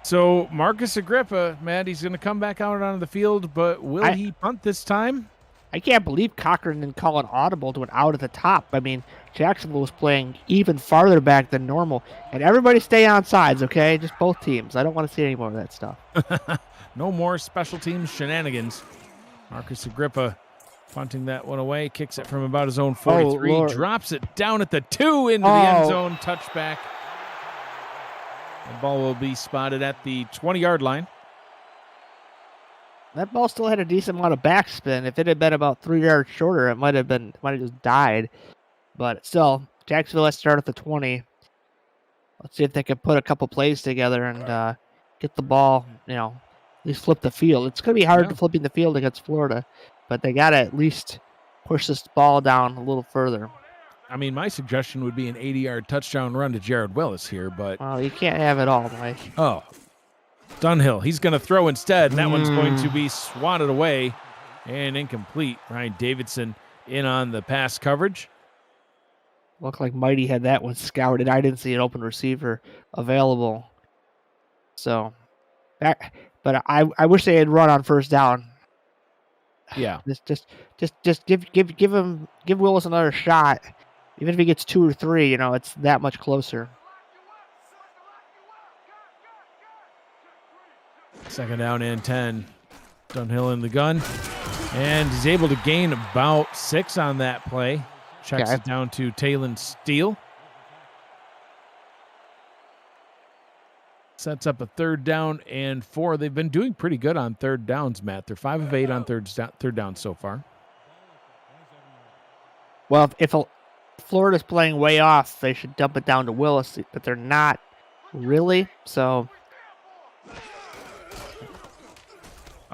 A: So Marcus Agrippa, Matt, he's going to come back out onto the field, but will he punt this time?
B: I can't believe Cochran didn't call an audible to an out at the top. I mean, Jacksonville was playing even farther back than normal. And everybody stay on sides, okay? Just both teams. I don't want to see any more of that stuff.
A: No more special teams shenanigans. Marcus Agrippa punting that one away. Kicks it from about his own 43. Drops it down at the 2 into the end zone. Touchback. The ball will be spotted at the 20-yard line.
B: That ball still had a decent amount of backspin. If it had been about 3 yards shorter, it might have just died. But still, Jacksonville has to start at the 20. Let's see if they can put a couple plays together and get the ball, at least flip the field. It's going to be hard to flipping the field against Florida, but they got to at least push this ball down a little further.
A: I mean, my suggestion would be an 80-yard touchdown run to Jared Willis here, but...
B: Well, you can't have it all, Mike.
A: Oh. Dunhill, he's going to throw instead, and that one's going to be swatted away and incomplete. Ryan Davidson in on the pass coverage.
B: Looked like Mighty had that one scouted. I didn't see an open receiver available. So, but I wish they had run on first down.
A: Yeah.
B: Just give Willis another shot. Even if he gets 2 or 3, it's that much closer.
A: Second down and 10. Dunhill in the gun. And he's able to gain about 6 on that play. Checks it down to Talon Steele. Sets up a 3rd down and 4. They've been doing pretty good on 3rd downs, Matt. They're 5 of 8 on third down so far.
B: Well, if Florida's playing way off, they should dump it down to Willis, but they're not really. So.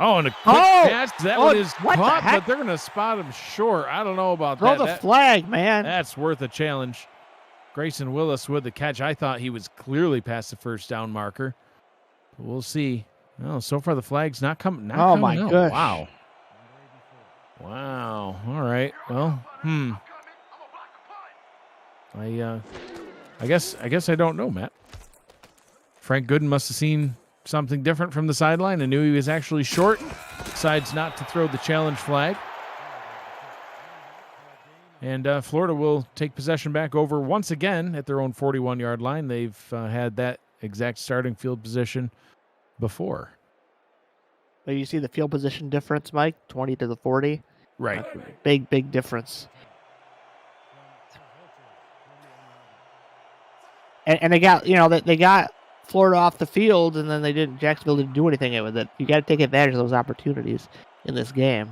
A: Oh, and a quick catch. That one is caught, but they're going to spot him short. I don't know about that.
B: Throw the flag, man.
A: That's worth a challenge. Grayson Willis with the catch. I thought he was clearly past the first down marker. We'll see. Oh, so far the flag's not coming.
B: My gosh.
A: Wow. All right. Well, I guess I don't know, Matt. Frank Gooden must have seen something different from the sideline and knew he was actually short. Decides not to throw the challenge flag. And Florida will take possession back over once again at their own 41-yard line. They've had that exact starting field position before.
B: But you see the field position difference, Mike? 20 to the 40.
A: Right.
B: Big difference. And they got, they got Florida off the field, and then Jacksonville didn't do anything with it. You got to take advantage of those opportunities in this game.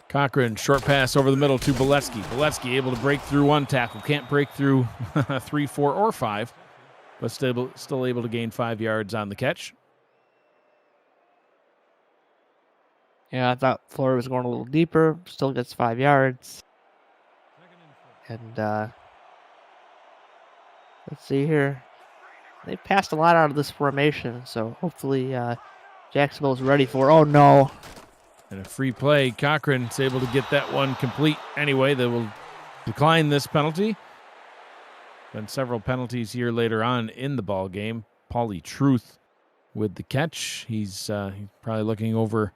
A: Cochran, short pass over the middle to Boletsky. Boletsky able to break through 1 tackle. Can't break through 3, 4, or 5, but still able to gain 5 yards on the catch.
B: Yeah, I thought Florida was going a little deeper. Still gets 5 yards. And let's see here. They passed a lot out of this formation, so hopefully Jacksonville's ready for. Oh no!
A: And a free play. Cochran's able to get that one complete. Anyway, they will decline this penalty. Been several penalties here later on in the ball game. Paulie Truth with the catch. He's probably looking over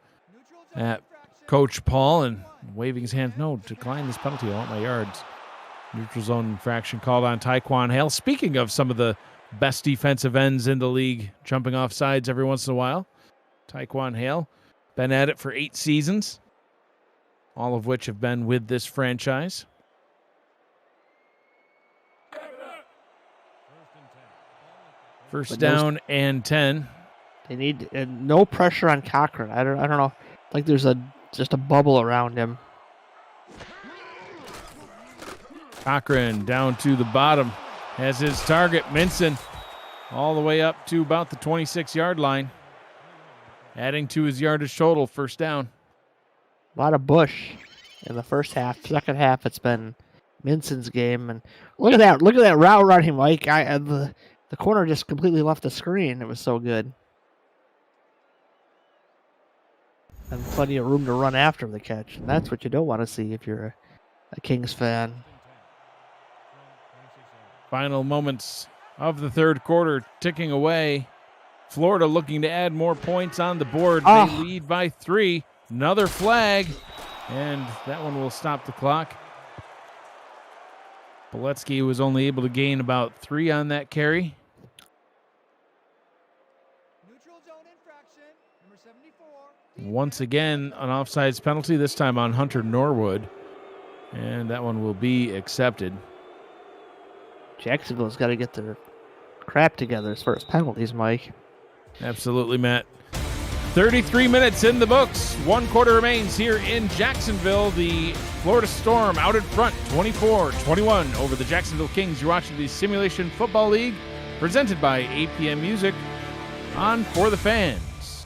A: at Coach Paul and waving his hand. No, decline this penalty. I want my yards. Neutral zone infraction called on Taekwon Hale. Speaking of some of the best defensive ends in the league, jumping off sides every once in a while, Taekwon Hale, been at it for 8 seasons, all of which have been with this franchise. First down and 10.
B: They need no pressure on Cochran. I don't know. Like there's just a bubble around him.
A: Cochran down to the bottom has his target, Minson, all the way up to about the 26-yard line, adding to his yardage total. First down.
B: A lot of Bush in the first half. Second half, it's been Minson's game. And look at that route running, Mike. The corner just completely left the screen. It was so good. And plenty of room to run after the catch. And that's what you don't want to see if you're a Kings fan.
A: Final moments of the third quarter ticking away. Florida looking to add more points on the board. They lead by 3. Another flag, and that one will stop the clock. Boletsky was only able to gain about 3 on that carry.
C: Neutral zone infraction, number 74.
A: Once again, an offsides penalty, this time on Hunter Norwood. And that one will be accepted.
B: Jacksonville's got to get their crap together as far as penalties, Mike.
A: Absolutely, Matt. 33 minutes in the books. 1 quarter remains here in Jacksonville. The Florida Storm out in front, 24-21 over the Jacksonville Kings. You're watching the Simulation Football League, presented by APM Music on For the Fans.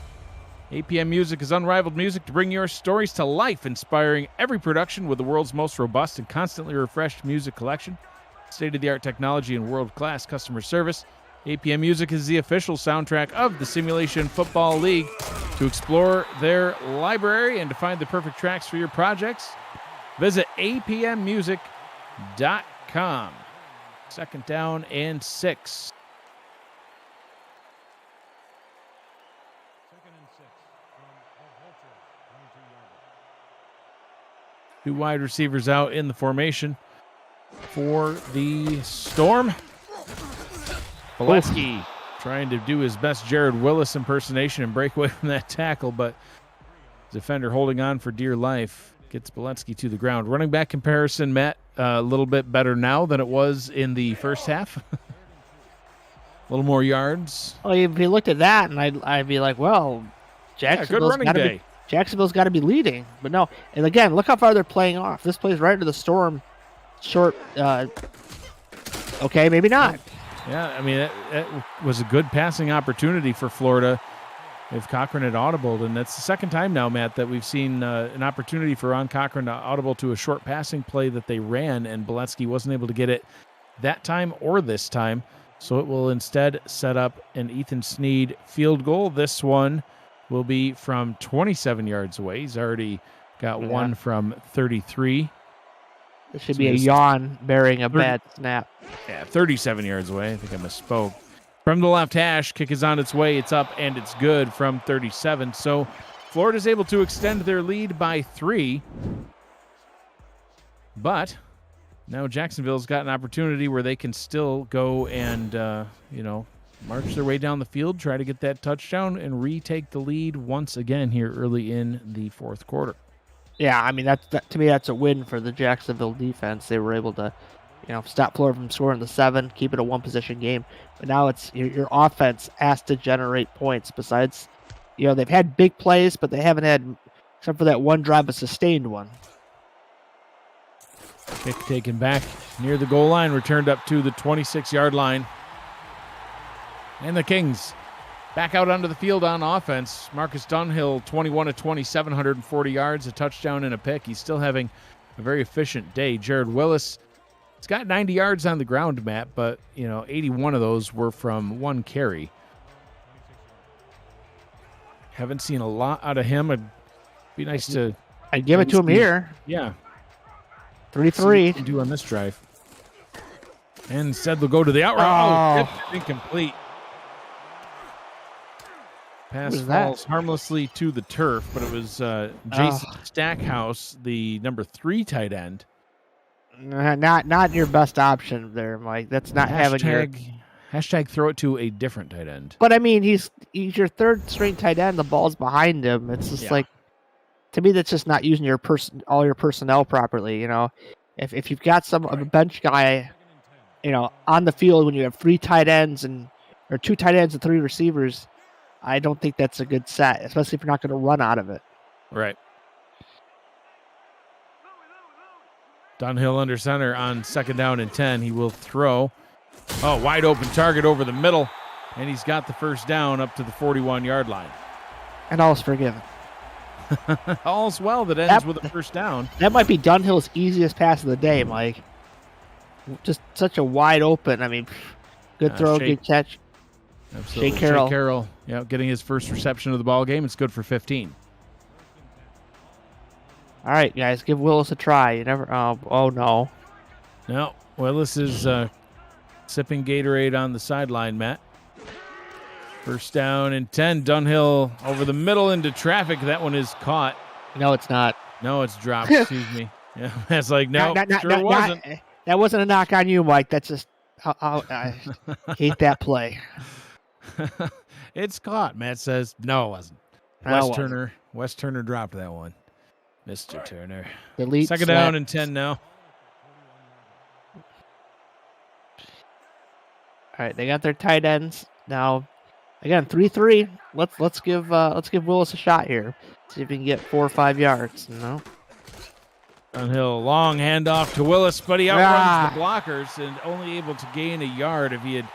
A: APM Music is unrivaled music to bring your stories to life, inspiring every production with the world's most robust and constantly refreshed music collection. State-of-the-art technology and world-class customer service. APM Music is the official soundtrack of the Simulation Football League. To explore their library and to find the perfect tracks for your projects, visit apmmusic.com. 2nd down and 6.
C: 2nd and 6 from Vulture, 22-yarder.
A: 2 wide receivers out in the formation for the Storm. Valetsky trying to do his best Jared Willis impersonation and break away from that tackle, but defender holding on for dear life gets Valetsky to the ground. Running back comparison, Matt, a little bit better now than it was in the first half. A little more yards.
B: Well, if you looked at that, and I'd be like, well,
A: Good running day.
B: Jacksonville's got to be leading, but no. And again, look how far they're playing off. This plays right into the Storm. Short. Okay, maybe not.
A: Yeah, I mean, that was a good passing opportunity for Florida if Cochran had audibled. And that's the second time now, Matt, that we've seen an opportunity for Ron Cochran to audible to a short passing play that they ran, and Valetsky wasn't able to get it that time or this time. So it will instead set up an Ethan Sneed field goal. This one will be from 27 yards away. He's already got one from 33.
B: It should be a yawn bearing a bad snap.
A: Yeah, 37 yards away. I think I misspoke. From the left hash, kick is on its way. It's up and it's good from 37. So Florida's able to extend their lead by 3. But now Jacksonville's got an opportunity where they can still go and, march their way down the field, try to get that touchdown, and retake the lead once again here early in the 4th quarter.
B: Yeah, I mean, to me, that's a win for the Jacksonville defense. They were able to, stop Florida from scoring the 7, keep it a one-possession game. But now it's your offense has to generate points. Besides, they've had big plays, but they haven't had, except for that one drive, a sustained one.
A: Kick taken back near the goal line, returned up to the 26-yard line. And the Kings back out onto the field on offense. Marcus Dunhill, 21 of 20, 740 yards, a touchdown and a pick. He's still having a very efficient day. Jared Willis, he's got 90 yards on the ground, Matt, but 81 of those were from one carry. Haven't seen a lot out of him. It'd be nice to.
B: I'd give it to him here.
A: Yeah.
B: 3-3.
A: Can do on this drive. And instead they'll go to the out route. Oh, incomplete. Pass falls harmlessly to the turf, but it was Jason Stackhouse, the number 3 tight end.
B: Not your best option there, Mike. That's not having your...
A: Hashtag throw it to a different tight end.
B: But, I mean, he's your 3rd string tight end. The ball's behind him. It's just like, to me, that's just not using all your personnel properly, If you've got a bench guy, on the field when you have 3 tight ends or 2 tight ends and 3 receivers, I don't think that's a good set, especially if you're not going to run out of it.
A: Right. Dunhill under center on 2nd down and 10. He will throw. Oh, wide open target over the middle. And he's got the first down up to the 41-yard line.
B: And all's forgiven.
A: All's well that ends with a first down.
B: That might be Dunhill's easiest pass of the day, Mike. Just such a wide open. I mean, good throw, good catch.
A: Absolutely.
B: Shea Carroll.
A: Shea Carroll, getting his first reception of the ball game. It's good for 15.
B: All right, guys, give Willis a try. You never. Oh no.
A: No, Willis is sipping Gatorade on the sideline, Matt. First down and 10. Dunhill over the middle into traffic. That one is caught.
B: No, it's not.
A: No, it's dropped. Excuse me. Yeah, that's like no, sure wasn't.
B: That wasn't a knock on you, Mike. That's just. I hate that play.
A: It's caught. Matt says no, it wasn't. West Turner dropped that one. Mr. Turner.
B: Delete
A: 2nd down and 10 now.
B: All right, they got their tight ends now. Again, 3-3. Let's give Willis a shot here. See if he can get 4 or 5 yards.
A: Dunhill, long handoff to Willis, but he outruns the blockers and only able to gain a yard. If he had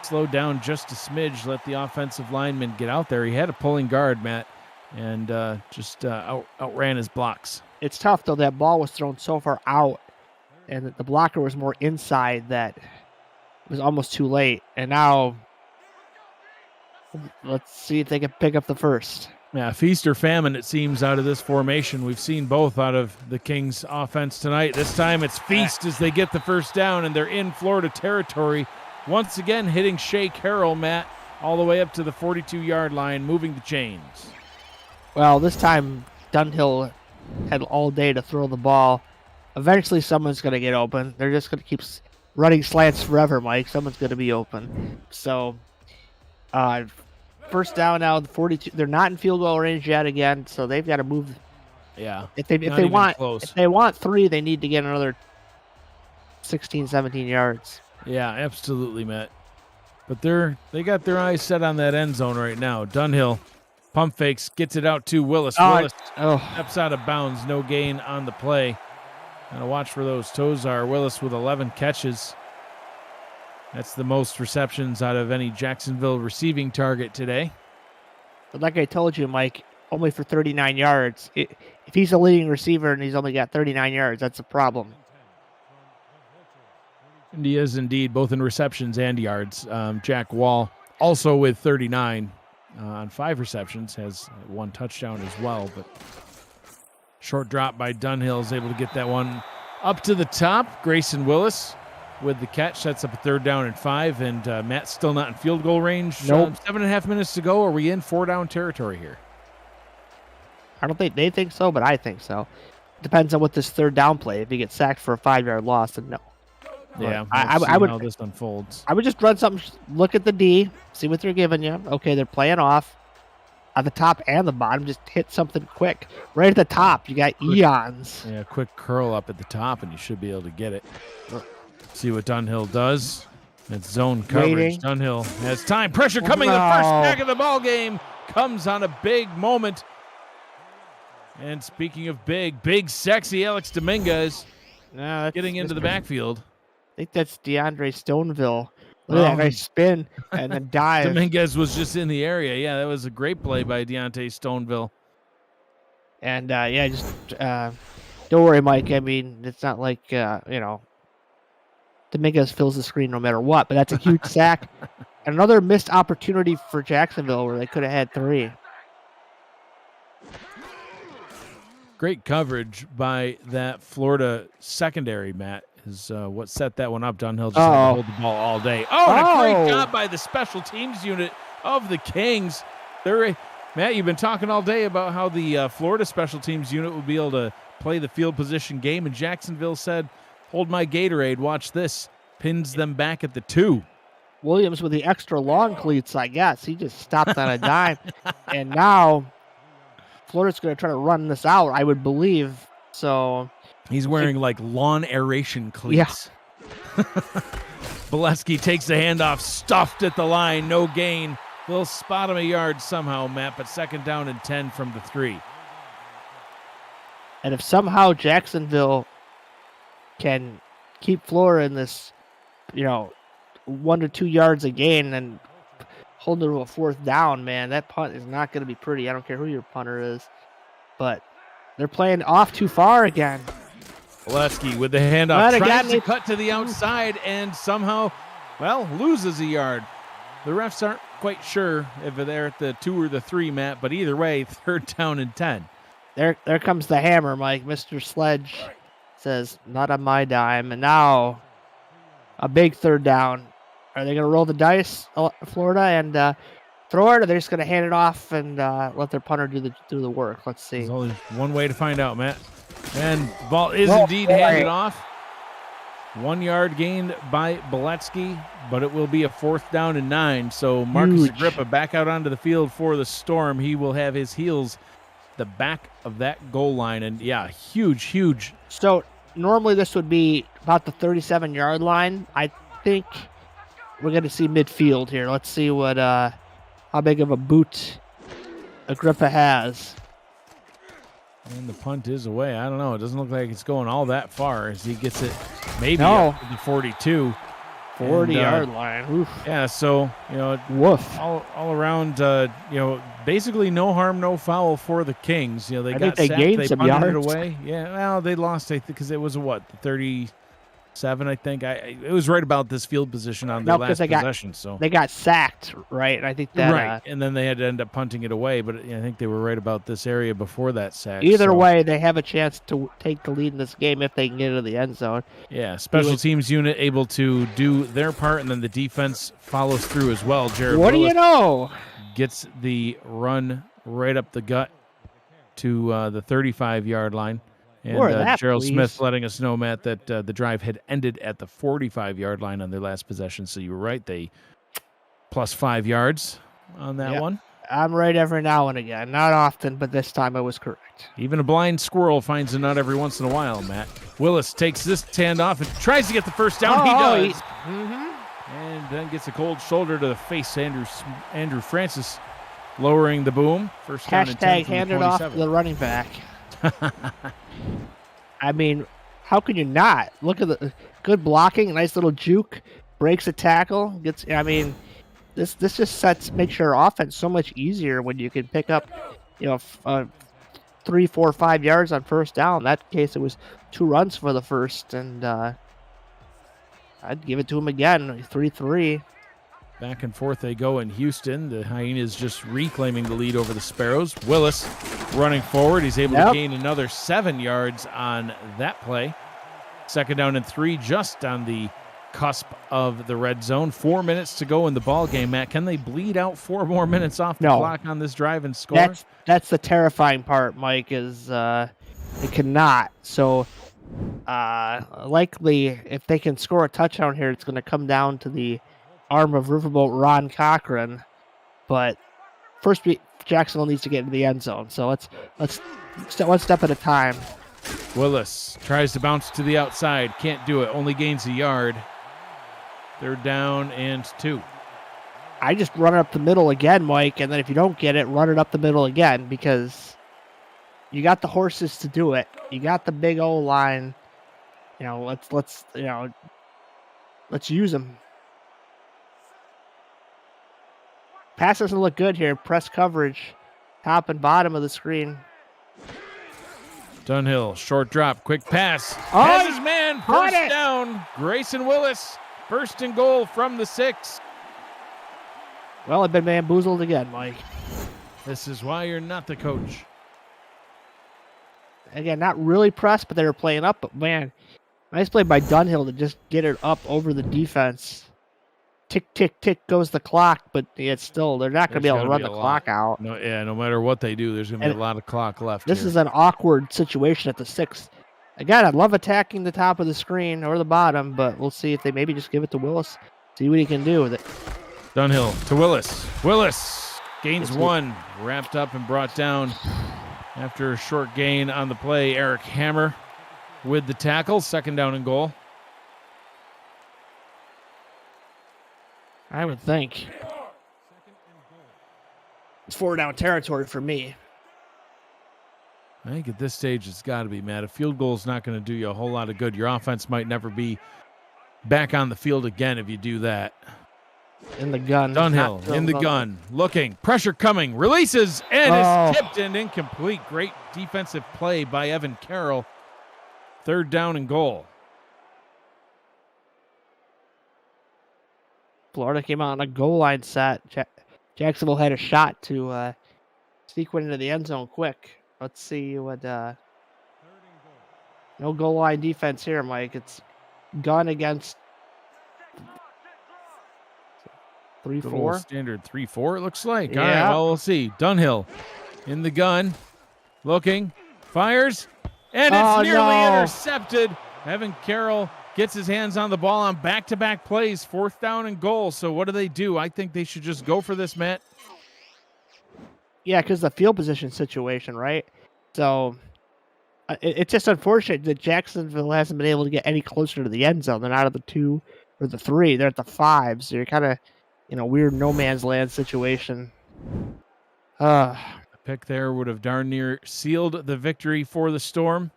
A: slowed down just a smidge, let the offensive lineman get out there. He had a pulling guard, Matt, and just outran his blocks.
B: It's tough, though. That ball was thrown so far out, and the blocker was more inside that it was almost too late. And now Let's see if they can pick up the first.
A: Yeah, feast or famine, it seems, out of this formation. We've seen both out of the Kings offense tonight. This time it's feast as they get the first down, and they're in Florida territory. Once again, hitting Shea Carroll, Matt, all the way up to the 42-yard line, moving the chains.
B: Well, this time Dunhill had all day to throw the ball. Eventually someone's going to get open. They're just going to keep running slants forever, Mike. Someone's going to be open. So, first down now, the 42. They're not in field goal range yet again, so they've got to move.
A: Yeah.
B: If they want 3, they need to get another 16, 17 yards.
A: Yeah, absolutely, Matt. But they got their eyes set on that end zone right now. Dunhill pump fakes, gets it out to Willis. Willis steps out of bounds, no gain on the play. Gotta watch where those toes are. Willis with 11 catches. That's the most receptions out of any Jacksonville receiving target today.
B: But like I told you, Mike, only for 39 yards. If he's a leading receiver and he's only got 39 yards, that's a problem.
A: And he is indeed, both in receptions and yards. Jack Wall also with 39 on 5 receptions, has 1 touchdown as well. But short drop by Dunhill is able to get that one up to the top. Grayson Willis with the catch sets up a 3rd down and 5. And Matt's still not in field goal range.
B: Nope.
A: 7.5 minutes to go. Are we in 4-down territory here?
B: I don't think they think so, but I think so. Depends on what this 3rd down play. If he gets sacked for a 5-yard loss, then no.
A: Yeah,
B: I would.
A: How this unfolds.
B: I would just run something. Look at the D, see what they're giving you. Okay, they're playing off at the top and the bottom. Just hit something quick. Right at the top, you got eons.
A: Yeah, quick curl up at the top, and you should be able to get it. See what Dunhill does. It's zone coverage.
B: Waiting.
A: Dunhill has time. Pressure coming. The first sack of the ball game comes on a big moment. And speaking of big, sexy Alex Dominguez getting into the backfield.
B: I think that's DeAndre Stoneville. Look at that nice spin and then dive.
A: Dominguez was just in the area. Yeah, that was a great play by Deontay Stoneville.
B: And, just don't worry, Mike. I mean, it's not like, Dominguez fills the screen no matter what, but that's a huge sack. And another missed opportunity for Jacksonville where they could have had 3.
A: Great coverage by that Florida secondary, Matt, is what set that one up. Dunhill just had to hold the ball all day. And a great job by the special teams unit of the Kings. Matt, you've been talking all day about how the Florida special teams unit would be able to play the field position game, and Jacksonville said, hold my Gatorade, watch this. Pins them back at the 2.
B: Williams with the extra long cleats, I guess. He just stopped on a dime. And now Florida's going to try to run this out, I would believe. So
A: he's wearing like lawn aeration cleats. Yeah. Bolesky takes the handoff, stuffed at the line, no gain. They'll spot him a yard somehow, Matt, but 2nd down and 10 from the 3.
B: And if somehow Jacksonville can keep Florida in this, 1 to 2 yards a gain and hold it to a 4th down, man, that punt is not going to be pretty. I don't care who your punter is, but they're playing off too far again.
A: Bolesky with the handoff, tries to cut to the outside and somehow, loses a yard. The refs aren't quite sure if they're at the 2 or the 3, Matt, but either way, 3rd down and 10.
B: There comes the hammer, Mike. Mr. Sledge says, not on my dime. And now a big 3rd down. Are they going to roll the dice, Florida, and throw it, or are they just going to hand it off and let their punter do the work? Let's see.
A: There's only one way to find out, Matt. And ball is indeed handed off. 1 yard gained by Bolesky, but it will be a 4th down and 9. So Marcus Agrippa back out onto the field for the Storm. He will have his heels the back of that goal line. And, huge.
B: So normally this would be about the 37-yard line. I think we're going to see midfield here. Let's see what how big of a boot Agrippa has.
A: And the punt is away. I don't know. It doesn't look like it's going all that far as he gets it maybe up to the 42.
B: 40-yard line. Oof.
A: Yeah, so,
B: woof.
A: All around, basically no harm, no foul for the Kings. They got
B: they
A: sacked,
B: gained
A: they
B: some
A: punted
B: yards.
A: it away. Yeah, they lost, I think, because it was the 36 7, I think. It was right about this field position on their last possession. So
B: they got sacked, right? And I think that
A: right, and then they had to end up punting it away. But I think they were right about this area before that sack.
B: Either way, they have a chance to take the lead in this game if they can get into the end zone.
A: Yeah, special teams unit able to do their part, and then the defense follows through as well. Jared
B: What
A: Willis
B: do you know?
A: gets the run right up the gut to the 35-yard line. And Gerald Smith letting us know, Matt, that the drive had ended at the 45-yard line on their last possession. So you were right. They plus 5 yards on that one.
B: I'm right every now and again. Not often, but this time I was correct.
A: Even a blind squirrel finds a nut every once in a while, Matt. Willis takes this handoff and tries to get the first down. He does. And then gets a cold shoulder to the face. Andrew Francis lowering the boom. First down and 10 from
B: hand
A: the
B: it off to the running back. I mean, how can you not? Look at the good blocking, nice little juke, breaks a tackle. This just makes your offense so much easier when you can pick up, 3, 4, 5 yards on first down. In that case, it was 2 runs for the first, and I'd give it to him again, 3-3.
A: Back and forth they go in Houston. The Hyenas just reclaiming the lead over the Sparrows. Willis running forward. He's able to gain another 7 yards on that play. Second down and 3, just on the cusp of the red zone. 4 minutes to go in the ball game, Matt. Can they bleed out 4 more minutes off the clock on this drive and score?
B: That's the terrifying part, Mike, is they cannot. So likely, if they can score a touchdown here, it's going to come down to the arm of Riverboat Ron Cochran. But first, Jacksonville needs to get into the end zone. So let's one step at a time.
A: Willis tries to bounce to the outside. Can't do it. Only gains a yard. Third down and 2.
B: I just run it up the middle again, Mike, and then if you don't get it, run it up the middle again, because you got the horses to do it. You got the big O line. Let's use them. Pass doesn't look good here. Press coverage, top and bottom of the screen.
A: Dunhill, short drop, quick pass. Has his man, first down. Grayson Willis, first and goal from the 6.
B: Well, I've been bamboozled again, Mike.
A: This is why you're not the coach.
B: Again, not really pressed, but they were playing up. But, man, nice play by Dunhill to just get it up over the defense. Tick, tick, tick goes the clock, but it's still, they're not going to be able to run the clock out.
A: No matter what they do, there's going to be a lot of clock left.
B: This is an awkward situation at the 6. Again, I'd love attacking the top of the screen or the bottom, but we'll see if they maybe just give it to Willis, see what he can do with it.
A: Dunhill to Willis. Willis gains 1, wrapped up and brought down after a short gain on the play. Eric Hammer with the tackle, second down and goal.
B: I would think. It's 4 down territory for me.
A: I think at this stage it's got to be, Matt. A field goal is not going to do you a whole lot of good. Your offense might never be back on the field again if you do that.
B: In the gun.
A: Dunhill in the gun. Looking. Pressure coming. Releases and is tipped and incomplete. Great defensive play by Evan Carroll. Third down and goal.
B: Florida came out on a goal line set. Jacksonville had a shot to sneak one into the end zone quick. Let's see what... no goal line defense here, Mike. It's gun against 3-4.
A: Standard 3-4, it looks like.
B: Yeah.
A: All right, well, we'll see. Dunhill in the gun. Looking. Fires. And it's nearly intercepted. Evan Carroll gets his hands on the ball on back-to-back plays, 4th down and goal. So what do? I think they should just go for this, Matt.
B: Yeah, because the field position situation, right? So it's just unfortunate that Jacksonville hasn't been able to get any closer to the end zone. They're not at the 2 or the 3. They're at the 5. So you're kind of in a weird no man's land situation.
A: A pick there would have darn near sealed the victory for the Storm.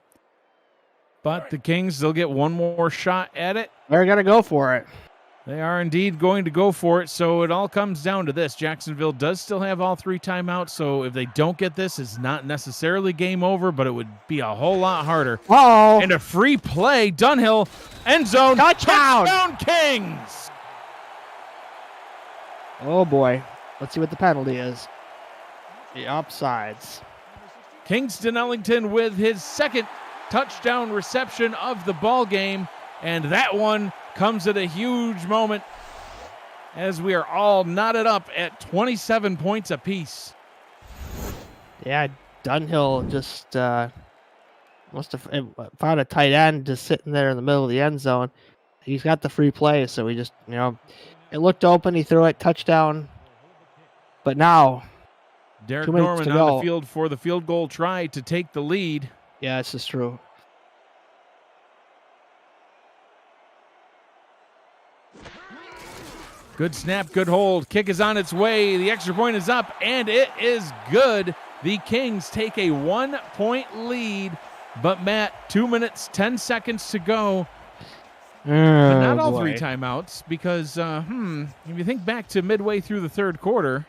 A: But the Kings, they'll get one more shot at it.
B: They're going to go for it.
A: They are indeed going to go for it, so it all comes down to this. Jacksonville does still have all 3 timeouts, so if they don't get this, it's not necessarily game over, but it would be a whole lot harder.
B: Oh,
A: And a free play, Dunhill, end zone,
B: touchdown
A: Kings!
B: Oh boy, let's see what the penalty is. The upsides.
A: Kingston Ellington with his second touchdown reception of the ball game, and that one comes at a huge moment as we are all knotted up at 27 points apiece.
B: Yeah, Dunhill just must have found a tight end just sitting there in the middle of the end zone. He's got the free play, so he just, it looked open. He threw it, touchdown. But now,
A: Derek
B: 2 minutes
A: Norman
B: to
A: on
B: go.
A: the field for the field goal try to take the lead.
B: Yeah, this is true.
A: Good snap, good hold. Kick is on its way. The extra point is up, and it is good. The Kings take a 1-point lead, but Matt, 2 minutes, 10 seconds to go. But not all 3 timeouts, because if you think back to midway through the third quarter,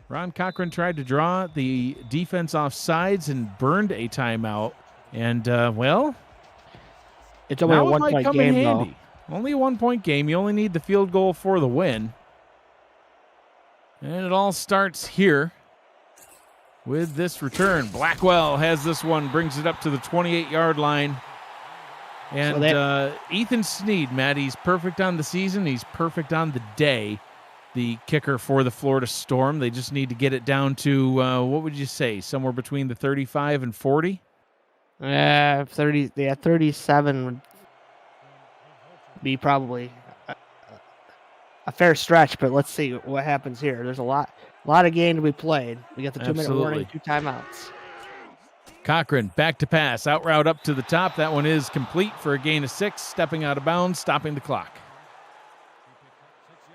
A: Ron Cochran tried to draw the defense off sides and burned a timeout. And,
B: It's only a
A: now it might
B: 1-point
A: come in
B: game, though.
A: handy. Only a 1-point game. You only need the field goal for the win. And it all starts here with this return. Blackwell has this one, brings it up to the 28-yard line. And Ethan Sneed, Matt, he's perfect on the season. He's perfect on the day. The kicker for the Florida Storm. They just need to get it down to, what would you say, somewhere between the 35 and 40?
B: 37 would be probably a fair stretch, but let's see what happens here. There's a lot of game to be played. We got the 2-minute warning, 2 timeouts.
A: Cochran back to pass, out route up to the top. That one is complete for a gain of 6, stepping out of bounds, stopping the clock.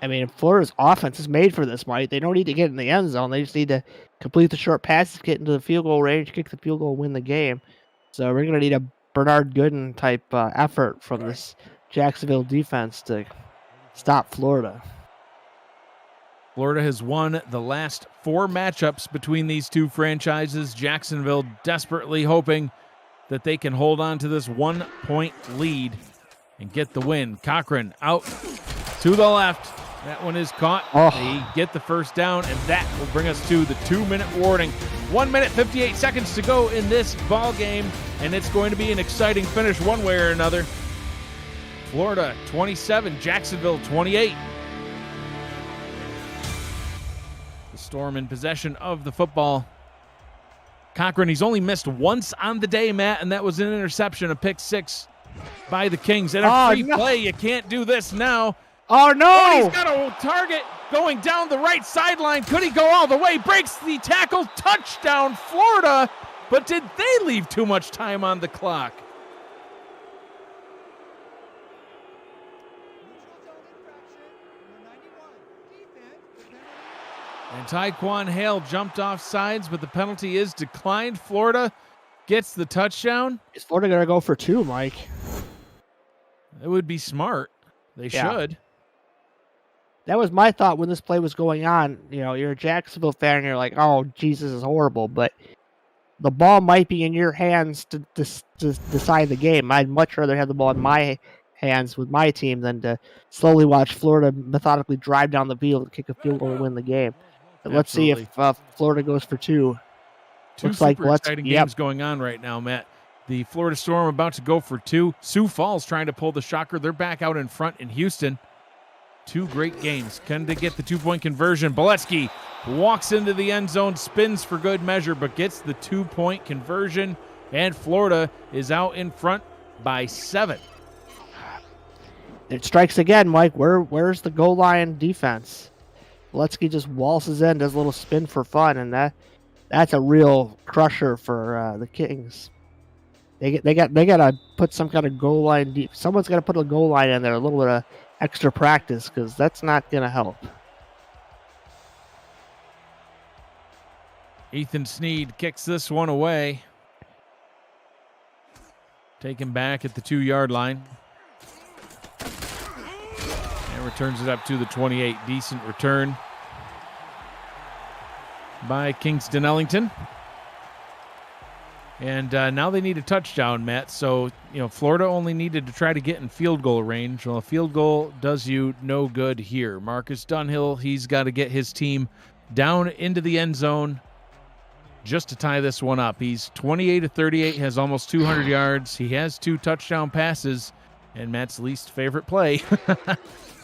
B: I mean, Florida's offense is made for this, Mike. They don't need to get in the end zone. They just need to complete the short passes, get into the field goal range, kick the field goal, win the game. So we're going to need a Bernard Gooden type effort from this Jacksonville defense to stop Florida.
A: Florida has won the last 4 matchups between these two franchises. Jacksonville desperately hoping that they can hold on to this 1-point lead and get the win. Cochran out to the left. That one is caught. They get the first down, and that will bring us to the 2-minute warning. 1 minute, 58 seconds to go in this ball game, and it's going to be an exciting finish one way or another. Florida 27, Jacksonville 28. The Storm in possession of the football. Cochran, he's only missed once on the day, Matt, and that was an interception, a pick 6 by the Kings. And a free play. You can't do this now.
B: Oh, no!
A: Oh, he's got a target going down the right sideline. Could he go all the way? Breaks the tackle. Touchdown, Florida. But did they leave too much time on the clock? And Tyquan Hale jumped off sides, but the penalty is declined. Florida gets the touchdown.
B: Is Florida going to go for 2, Mike?
A: It would be smart. They should.
B: That was my thought when this play was going on. You're a Jacksonville fan, and you're like, oh, Jesus is horrible. But the ball might be in your hands to decide the game. I'd much rather have the ball in my hands with my team than to slowly watch Florida methodically drive down the field and kick a field goal and win the game. But let's see if Florida goes for 2.
A: Two
B: Looks
A: super
B: like
A: exciting games going on right now, Matt. The Florida Storm about to go for 2. Sioux Falls trying to pull the shocker. They're back out in front in Houston. 2 great games. Can they get the 2-point conversion? Boletsky walks into the end zone, spins for good measure, but gets the 2-point conversion. And Florida is out in front by 7.
B: It strikes again, Mike. Where's the goal line defense? Boletsky just waltzes in, does a little spin for fun, and that's a real crusher for the Kings. They gotta put some kind of goal line. Someone's gotta put a goal line in there, a little bit of extra practice, because that's not gonna help.
A: Ethan Sneed kicks this one away. Taken back at the 2-yard line. And returns it up to the 28. Decent return by Kingston Ellington. And now they need a touchdown, Matt. So, Florida only needed to try to get in field goal range. Well, a field goal does you no good here. Marcus Dunhill, he's got to get his team down into the end zone just to tie this one up. He's 28 of 38, has almost 200 yards. He has 2 touchdown passes, and Matt's least favorite play.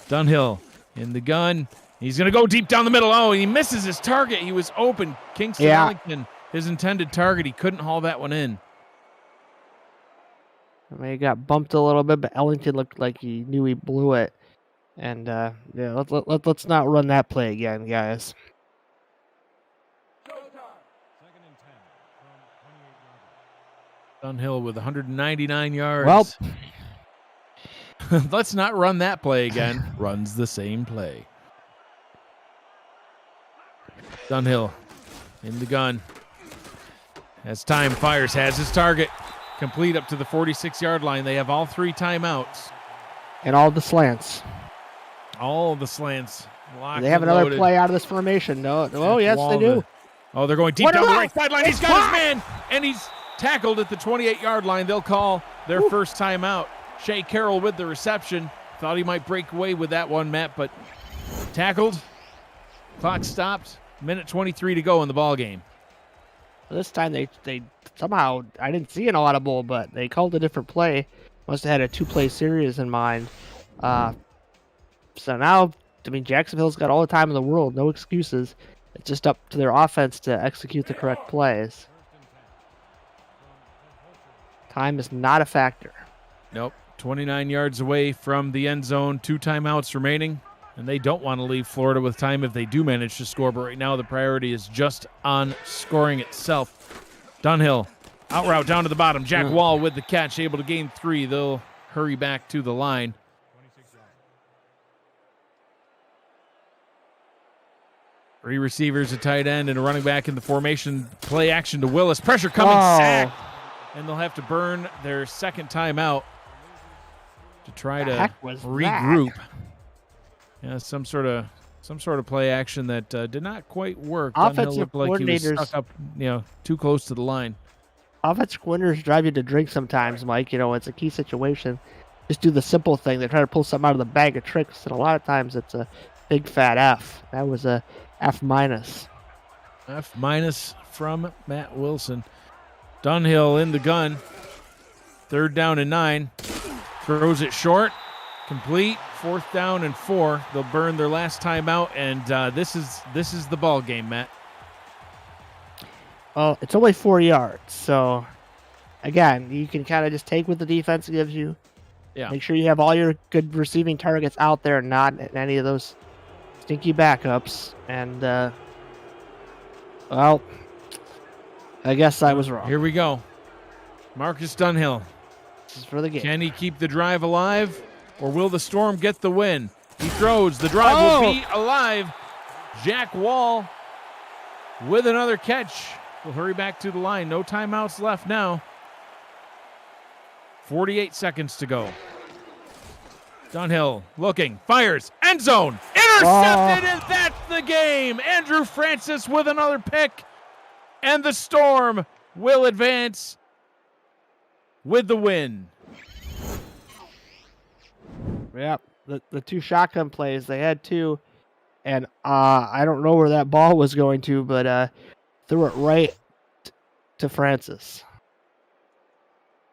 A: Dunhill in the gun. He's going to go deep down the middle. Oh, he misses his target. He was open. Kingston Ellington, his intended target. He couldn't haul that one in.
B: I mean, he got bumped a little bit, but Ellington looked like he knew he blew it. And, let's not run that play again, guys.
C: Second and 10 from 28 yards.
A: Dunhill with 199 yards.
B: Well,
A: let's not run that play again. Runs the same play. Dunhill in the gun. As time fires, has his target. Complete up to the 46-yard line. They have all 3 timeouts.
B: And all the slants.
A: All the slants.
B: They have another play out of this formation. No. Oh, yes, they do.
A: Oh, they're going deep down the right sideline. He's got his man, and he's tackled at the 28-yard line. They'll call their first timeout. Shea Carroll with the reception. Thought he might break away with that one, Matt, but tackled. Clock stopped. Minute 23 to go in the ball game.
B: This time they somehow, I didn't see an audible, but they called a different play. Must have had a 2-play series in mind. So now, Jacksonville's got all the time in the world, no excuses. It's just up to their offense to execute the correct plays. Time is not a factor.
A: Nope. 29 yards away from the end zone, 2 timeouts remaining. And they don't want to leave Florida with time if they do manage to score. But right now the priority is just on scoring itself. Dunhill, out route down to the bottom. Jack Wall with the catch, able to gain 3. They'll hurry back to the line.
C: 26 yards.
A: 3 receivers, a tight end, and a running back in the formation. Play action to Willis. Pressure coming, sack. And they'll have to burn their second timeout to try to regroup. Yeah, some sort of play action that did not quite work.
B: Offensive
A: looked like he was stuck up, too close to the line.
B: Offensive coordinators drive you to drink sometimes, Mike. It's a key situation. Just do the simple thing. They try to pull something out of the bag of tricks, and a lot of times it's a big fat F. That was a F-.
A: F- from Matt Wilson. Dunhill in the gun. 3rd down and 9. Throws it short. Complete. 4th down and 4. They'll burn their last timeout, and this is the ball game, Matt.
B: Well, it's only 4 yards, so again, you can kind of just take what the defense gives you.
A: Yeah.
B: Make sure you have all your good receiving targets out there, and not any of those stinky backups. And well, I guess I was wrong.
A: Here we go. Marcus Dunhill.
B: This is for the game.
A: Can he keep the drive alive? Or will the Storm get the win? He throws. The drive will be alive. Jack Wall with another catch. We'll hurry back to the line. No timeouts left now. 48 seconds to go. Dunhill looking. Fires. End zone. Intercepted, and that's the game. Andrew Francis with another pick. And the Storm will advance with the win.
B: Yeah, the 2 shotgun plays, they had 2, and I don't know where that ball was going to, but threw it right to Francis.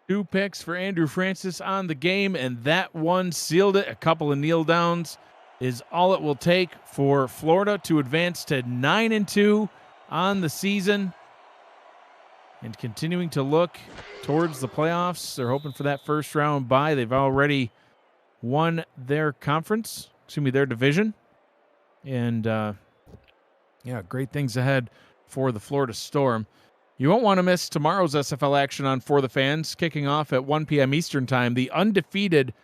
A: 2 picks for Andrew Francis on the game, and that one sealed it. A couple of kneel downs is all it will take for Florida to advance to 9-2 on the season and continuing to look towards the playoffs. They're hoping for that first round bye. They've already won their their division. And, great things ahead for the Florida Storm. You won't want to miss tomorrow's SFL action on For the Fans. Kicking off at 1 p.m. Eastern Time, the undefeated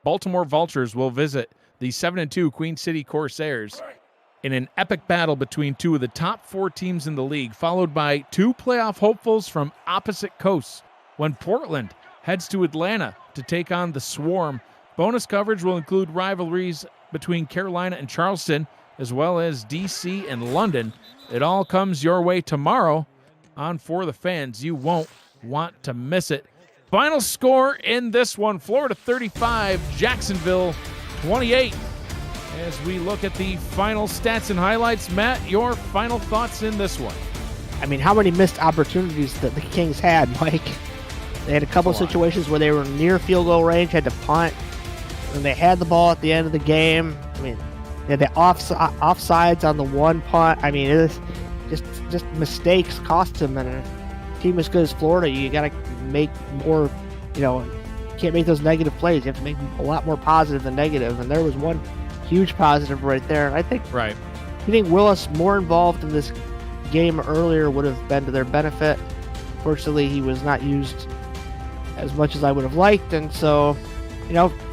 A: Baltimore Vultures will visit the 7-2 Queen City Corsairs in an epic battle between 2 of the top 4 teams in the league, followed by 2 playoff hopefuls from opposite coasts when Portland heads to Atlanta to take on the Swarm. Bonus coverage will include rivalries between Carolina and Charleston, as well as DC and London. It all comes your way tomorrow on For the Fans. You won't want to miss it. Final score in this one, Florida 35, Jacksonville 28. As we look at the final stats and highlights, Matt, your final thoughts in this one?
B: I mean, how many missed opportunities that the Kings had, Mike? They had a couple situations where they were near field goal range, had to punt, and they had the ball at the end of the game. I mean, they had the offsides on the one punt. I mean, it is just mistakes cost them. And a team as good as Florida, you got to make more, you can't make those negative plays. You have to make a lot more positive than negative. And there was one huge positive right there. And I think Willis more involved in this game earlier would have been to their benefit. Fortunately, he was not used as much as I would have liked. And so,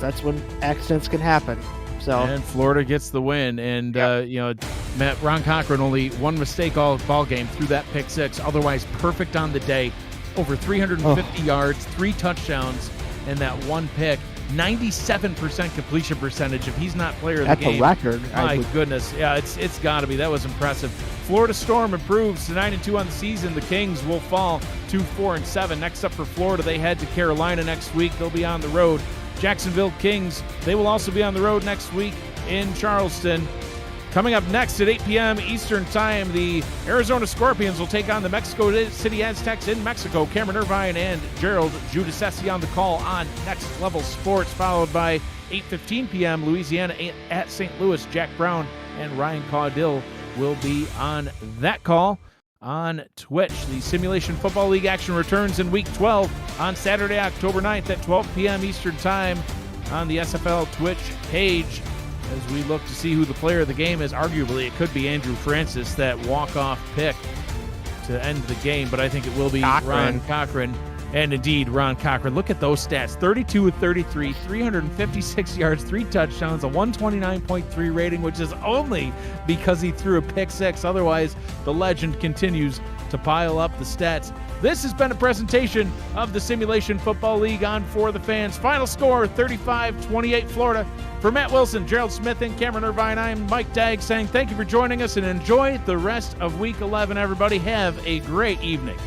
B: that's when accidents can happen. So,
A: and Florida gets the win. And, Matt, Ron Cochran, only one mistake all ball game through that pick six. Otherwise, perfect on the day. Over 350 yards, 3 touchdowns, and that one pick. 97% completion percentage. If he's not player of the game,
B: that's a record.
A: My goodness, yeah, it's got to be. That was impressive. Florida Storm improves to 9-2 on the season. The Kings will fall to 4-7. Next up for Florida, they head to Carolina next week. They'll be on the road. Jacksonville Kings, they will also be on the road next week in Charleston. Coming up next at 8 p.m. Eastern Time, the Arizona Scorpions will take on the Mexico City Aztecs in Mexico. Cameron Irvine and Gerald Giudice on the call on Next Level Sports, followed by 8:15 p.m. Louisiana at St. Louis. Jack Brown and Ryan Caudill will be on that call on Twitch. The Simulation Football League action returns in Week 12 on Saturday, October 9th at 12 p.m. Eastern Time on the SFL Twitch page. As we look to see who the player of the game is, arguably it could be Andrew Francis, that walk-off pick to end the game, but I think it will be Ron Cochran. And indeed, Ron Cochran. Look at those stats. 32 of 33, 356 yards, 3 touchdowns, a 129.3 rating, which is only because he threw a pick six. Otherwise, the legend continues to pile up the stats. This has been a presentation of the Simulation Football League on For the Fans. Final score, 35-28 Florida. For Matt Wilson, Gerald Smith, and Cameron Irvine, I'm Mike Dagg saying thank you for joining us and enjoy the rest of Week 11, everybody. Have a great evening.